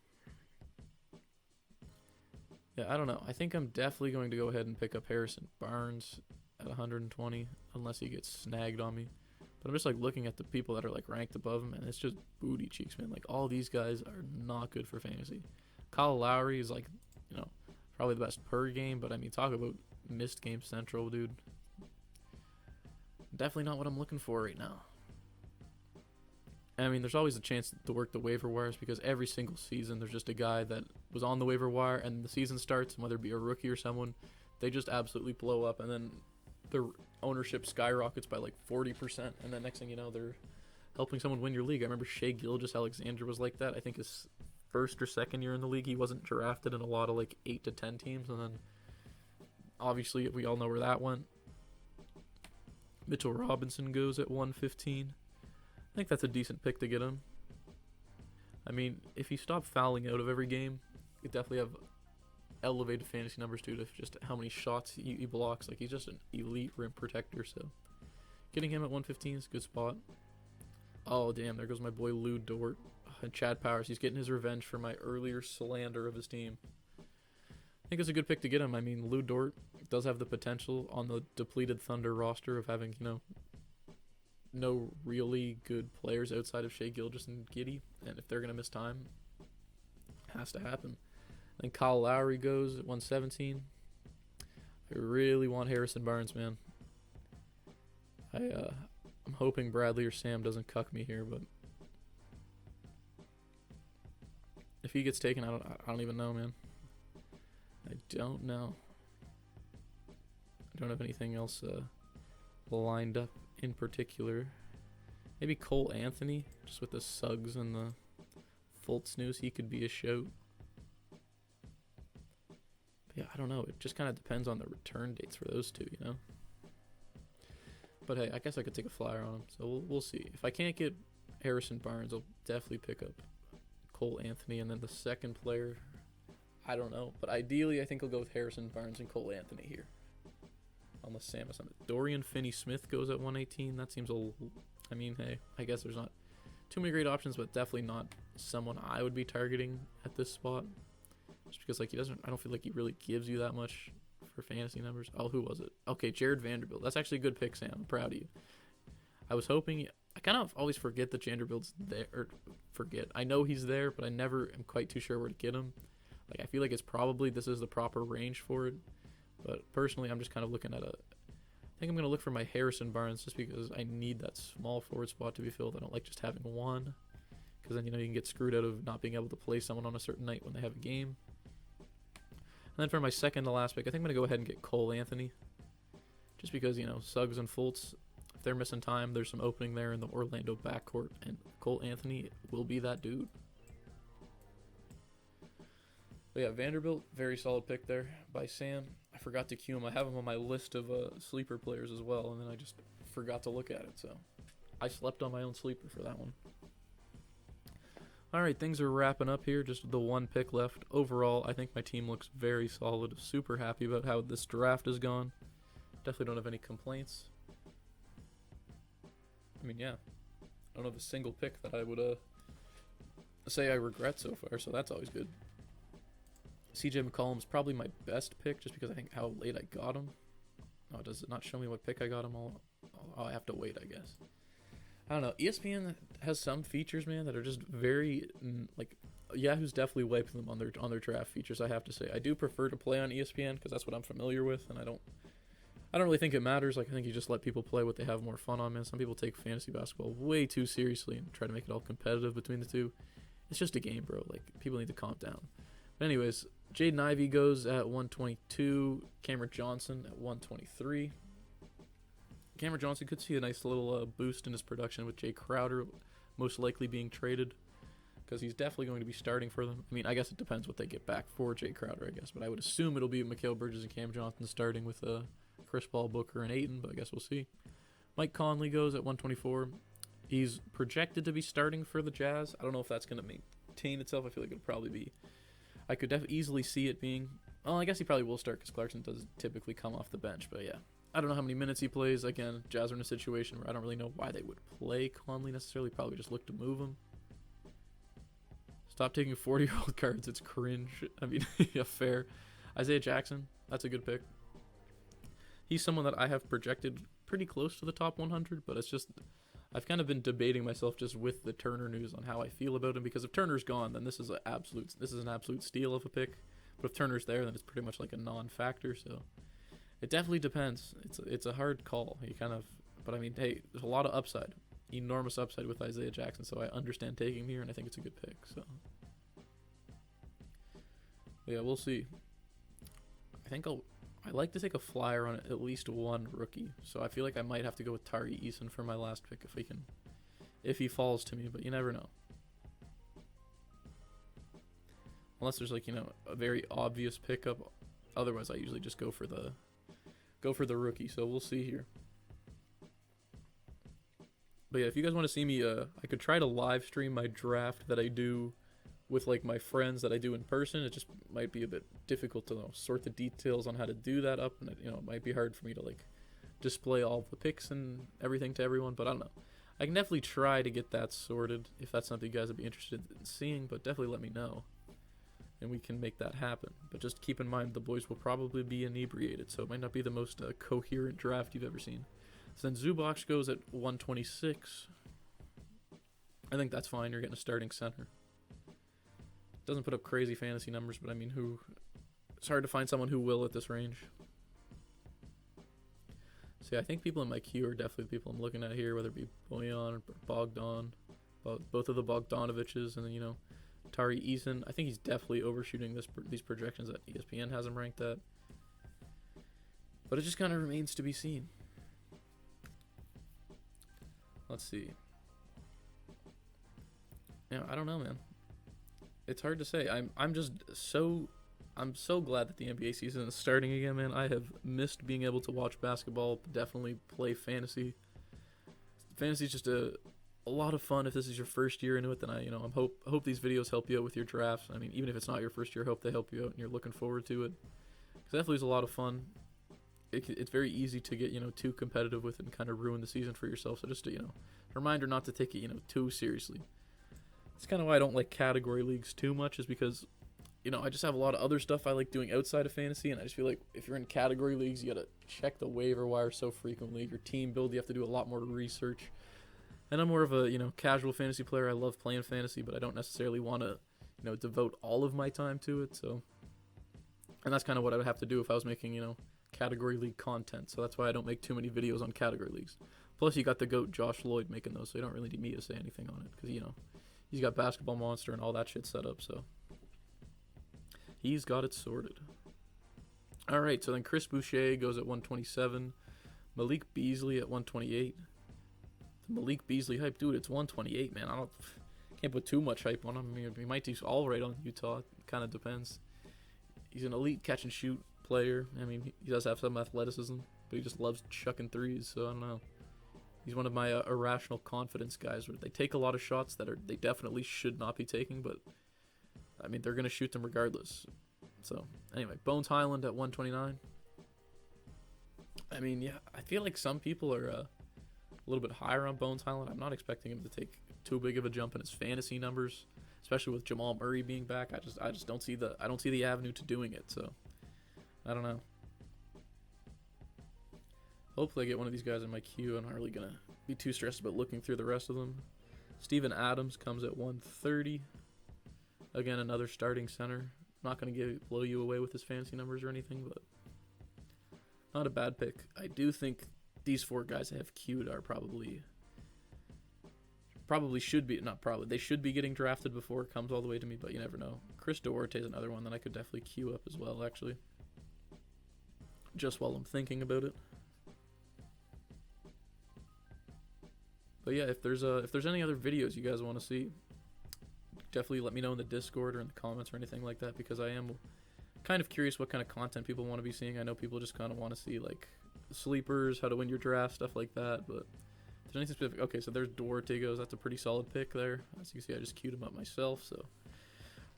Yeah, I don't know. I think I'm definitely going to go ahead and pick up Harrison Barnes at 120, unless he gets snagged on me. But I'm just like looking at the people that are like ranked above him, and it's just booty cheeks, man. Like all these guys are not good for fantasy. Kyle Lowry is like, you know, probably the best per game, but I mean, talk about missed game central, dude. Definitely not what I'm looking for right now. I mean, there's always a chance to work the waiver wires because every single season there's just a guy that was on the waiver wire and the season starts, and whether it be a rookie or someone, they just absolutely blow up, and then their ownership skyrockets by like 40%, and then next thing you know, they're helping someone win your league. I remember Shea Gilgeous-Alexander was like that. I think his first or second year in the league, he wasn't drafted in a lot of like 8 to 10 teams, and then obviously we all know where that went. Mitchell Robinson goes at 115. I think that's a decent pick to get him. I mean, if you stop fouling out of every game, you definitely have elevated fantasy numbers too, to just how many shots he blocks. Like, he's just an elite rim protector, so getting him at 115 is a good spot. Oh, damn, there goes my boy Lou Dort. And Chad Powers, he's getting his revenge for my earlier slander of his team. I think it's a good pick to get him. I mean, Lou Dort does have the potential on the depleted Thunder roster of having, you know, no really good players outside of Shea Gilgeous and Giddey, and if they're going to miss time, it has to happen. Then Kyle Lowry goes at 117. I really want Harrison Barnes, man. I'm hoping Bradley or Sam doesn't cuck me here, but if he gets taken, I don't even know, man. I don't know. I don't have anything else lined up in particular. Maybe Cole Anthony, just with the Suggs and the Fultz news, he could be a shout. But yeah, I don't know. It just kind of depends on the return dates for those two, you know. But hey, I guess I could take a flyer on him, so we'll see. If I can't get Harrison Barnes, I'll definitely pick up Cole Anthony, and then the second player, I don't know. But ideally, I think I'll go with Harrison Barnes and Cole Anthony here. Unless Sam is something. Dorian Finney-Smith goes at 118. That seems I mean, hey, I guess there's not too many great options, but definitely not someone I would be targeting at this spot. Just because, like, I don't feel like he really gives you that much for fantasy numbers. Oh, who was it? Okay, Jared Vanderbilt. That's actually a good pick, Sam. I'm proud of you. I was hoping, I kind of always forget that Vanderbilt's there, I know he's there, but I never am quite too sure where to get him. Like, I feel like this is the proper range for it. But personally, I'm just kind of looking at I think I'm going to look for my Harrison Barnes just because I need that small forward spot to be filled. I don't like just having one, because then, you know, you can get screwed out of not being able to play someone on a certain night when they have a game. And then for my second to last pick, I think I'm going to go ahead and get Cole Anthony. Just because, you know, Suggs and Fultz, if they're missing time, there's some opening there in the Orlando backcourt, and Cole Anthony will be that dude. But yeah, Vanderbilt, very solid pick there by Sam. I forgot to cue him. I have him on my list of sleeper players as well, and then I just forgot to look at it. So I slept on my own sleeper for that one. All right, things are wrapping up here. Just the one pick left. Overall, I think my team looks very solid. Super happy about how this draft has gone. Definitely don't have any complaints. I mean, yeah. I don't have a single pick that I would say I regret so far, so that's always good. CJ McCollum's probably my best pick just because I think how late I got him. Oh, does it not show me what pick I got him? I'll have to wait, I guess. I don't know. ESPN has some features, man, that are just very, like, Yahoo's definitely wiped them on their draft features, I have to say. I do prefer to play on ESPN because that's what I'm familiar with, and I don't really think it matters. Like, I think you just let people play what they have more fun on, man. Some people take fantasy basketball way too seriously and try to make it all competitive between the two. It's just a game, bro. Like, people need to calm down. But anyways, Jaden Ivey goes at 122. Cameron Johnson at 123. Cameron Johnson could see a nice little boost in his production with Jay Crowder most likely being traded, because he's definitely going to be starting for them. I mean, I guess it depends what they get back for Jay Crowder, I guess. But I would assume it'll be Mikal Bridges and Cam Johnson starting with Chris Paul, Booker, and Ayton, but I guess we'll see. Mike Conley goes at 124. He's projected to be starting for the Jazz. I don't know if that's going to maintain itself. I feel like it'll probably be. I could easily see it being. Well, I guess he probably will start because Clarkson doesn't typically come off the bench. But yeah, I don't know how many minutes he plays. Again, Jazz are in a situation where I don't really know why they would play Conley necessarily. Probably just look to move him. Stop taking 40-year-old cards. It's cringe. I mean, yeah, fair. Isaiah Jackson, that's a good pick. He's someone that I have projected pretty close to the top 100, but it's just I've kind of been debating myself just with the Turner news on how I feel about him, because if Turner's gone, then this is an absolute steal of a pick. But if Turner's there, then it's pretty much like a non-factor. So it definitely depends. It's a hard call. But I mean, hey, there's a lot of upside, enormous upside with Isaiah Jackson. So I understand taking him here, and I think it's a good pick. So yeah, we'll see. I like to take a flyer on at least one rookie, so I feel like I might have to go with Tari Eason for my last pick if he falls to me, but you never know. Unless there's a very obvious pickup. Otherwise, I usually just go for the rookie. So we'll see here. But yeah, if you guys want to see me, I could try to live stream my draft that I do with my friends that I do in person. It just might be a bit difficult to sort the details on how to do that up, and it might be hard for me to display all the picks and everything to everyone. But I don't know. I can definitely try to get that sorted if that's something you guys would be interested in seeing. But definitely let me know, and we can make that happen. But just keep in mind the boys will probably be inebriated, so it might not be the most coherent draft you've ever seen. So then Zubac goes at 126. I think that's fine. You're getting a starting center. Doesn't put up crazy fantasy numbers, but I mean, it's hard to find someone who will at this range. See, I think people in my queue are definitely the people I'm looking at here, whether it be Bojan or Bogdan, both of the Bogdanoviches, and then Tari Eason. I think he's definitely overshooting these projections that ESPN has him ranked at. But it just kind of remains to be seen. Let's see. Yeah, I don't know, man. It's hard to say. I'm so glad that the NBA season is starting again, man. I have missed being able to watch basketball, definitely play fantasy. Fantasy is just a lot of fun. If this is your first year into it, then I hope these videos help you out with your drafts. I mean, even if it's not your first year, I hope they help you out and you're looking forward to it. Because definitely is a lot of fun. It's very easy to get too competitive with it and kind of ruin the season for yourself. So just a reminder not to take it too seriously. It's kind of why I don't like category leagues too much, is because, I just have a lot of other stuff I like doing outside of fantasy, and I just feel like if you're in category leagues, you got to check the waiver wire so frequently. Your team build, you have to do a lot more research. And I'm more of a, casual fantasy player. I love playing fantasy, but I don't necessarily want to, devote all of my time to it. So, and that's kind of what I would have to do if I was making, category league content. So that's why I don't make too many videos on category leagues. Plus, you got the GOAT Josh Lloyd making those, so you don't really need me to say anything on it, because, he's got Basketball Monster and all that shit set up, so he's got it sorted. All right, so then Chris Boucher goes at 127. Malik Beasley at 128. The Malik Beasley hype, dude, it's 128, man. Can't put too much hype on him. I mean, he might do all right on Utah. It kind of depends. He's an elite catch and shoot player. I mean, he does have some athleticism, but he just loves chucking threes, so I don't know. He's one of my irrational confidence guys, where they take a lot of shots that they definitely should not be taking, but I mean, they're going to shoot them regardless. So anyway, Bones Highland at 129. I mean, yeah, I feel like some people are a little bit higher on Bones Highland. I'm not expecting him to take too big of a jump in his fantasy numbers, especially with Jamal Murray being back. I just don't see the avenue to doing it. So I don't know. Hopefully I get one of these guys in my queue. I'm not really going to be too stressed about looking through the rest of them. Steven Adams comes at 130. Again, another starting center. I'm not going to blow you away with his fantasy numbers or anything, but not a bad pick. I do think these 4 guys I have queued are probably should be, not probably, they should be getting drafted before it comes all the way to me, but you never know. Chris Duarte is another one that I could definitely queue up as well, actually. Just while I'm thinking about it. But yeah, if there's any other videos you guys want to see, definitely let me know in the Discord or in the comments or anything like that, because I am kind of curious what kind of content people want to be seeing. I know people just kind of want to see like sleepers, how to win your draft, stuff like that, but if there's anything specific. Okay, so there's Duarte goes. That's a pretty solid pick there. As you can see, I just queued him up myself, so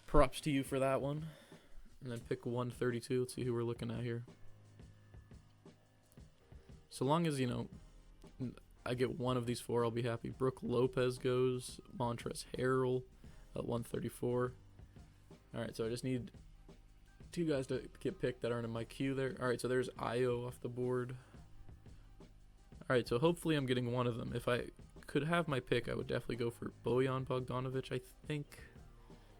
props to you for that one. And then pick 132. Let's see who we're looking at here. So long as, you know, I get one of these 4, I'll be happy. Brooke Lopez goes. Montrezl Harrell at 134. All right, so I just need 2 guys to get picked that aren't in my queue there. All right, so there's Io off the board. All right, so hopefully I'm getting one of them. If I could have my pick, I would definitely go for Bojan Bogdanovic, I think.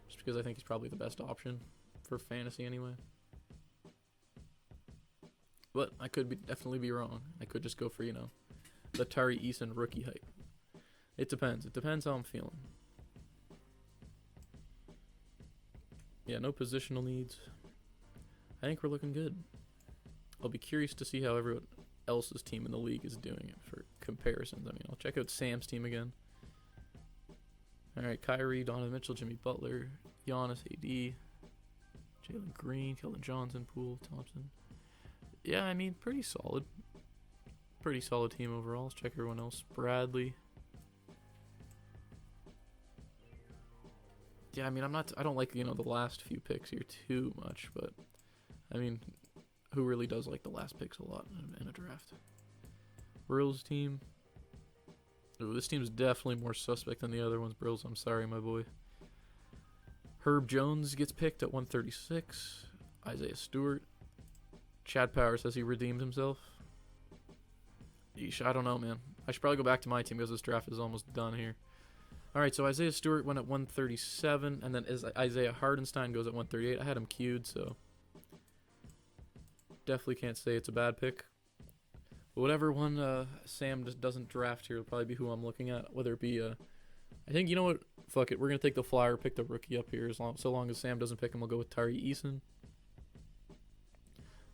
Just because I think he's probably the best option for fantasy anyway. But I could definitely be wrong. I could just go for, you know, the Tari Eason rookie hype. It depends. It depends how I'm feeling. Yeah, no positional needs. I think we're looking good. I'll be curious to see how everyone else's team in the league is doing it for comparisons. I mean, I'll check out Sam's team again. All right, Kyrie, Donovan Mitchell, Jimmy Butler, Giannis, AD, Jalen Green, Keldon Johnson, Poole, Thompson. Yeah, I mean, pretty solid. Pretty solid team overall. Let's check everyone else. Bradley. Yeah, I mean, I don't like, you know, the last few picks here too much, but I mean, who really does like the last picks a lot in a draft? Brills team. Ooh, this team's definitely more suspect than the other ones. Brills, I'm sorry, my boy. Herb Jones gets picked at 136. Isaiah Stewart. Chad Power says he redeemed himself. Yeesh, I don't know, man. I should probably go back to my team because this draft is almost done here. All right, so Isaiah Stewart went at 137, and then Isaiah Hardenstein goes at 138. I had him queued, so definitely can't say it's a bad pick. But whatever one Sam just doesn't draft here will probably be who I'm looking at, whether it be I think, you know what? Fuck it. We're going to take the flyer, pick the rookie up here. So long as Sam doesn't pick him, we'll go with Tari Eason.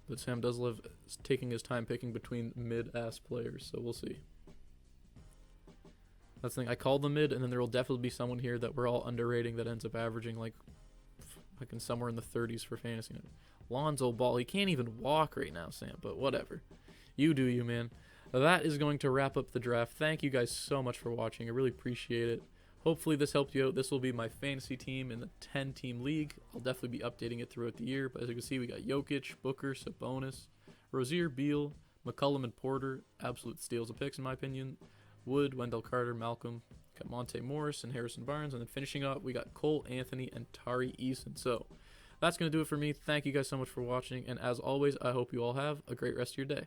But Sam does love taking his time picking between mid-ass players, so we'll see. That's the thing. I call them mid, and then there will definitely be someone here that we're all underrating that ends up averaging like fucking somewhere in the 30s for fantasy. Lonzo Ball. He can't even walk right now, Sam, but whatever. You do you, man. That is going to wrap up the draft. Thank you guys so much for watching. I really appreciate it. Hopefully this helped you out. This will be my fantasy team in the 10-team league. I'll definitely be updating it throughout the year. But as you can see, we got Jokic, Booker, Sabonis, Rozier, Beal, McCollum, and Porter. Absolute steals of picks, in my opinion. Wood, Wendell Carter, Malcolm. Got Monte Morris and Harrison Barnes. And then finishing up, we got Cole Anthony and Tari Eason. So that's going to do it for me. Thank you guys so much for watching. And as always, I hope you all have a great rest of your day.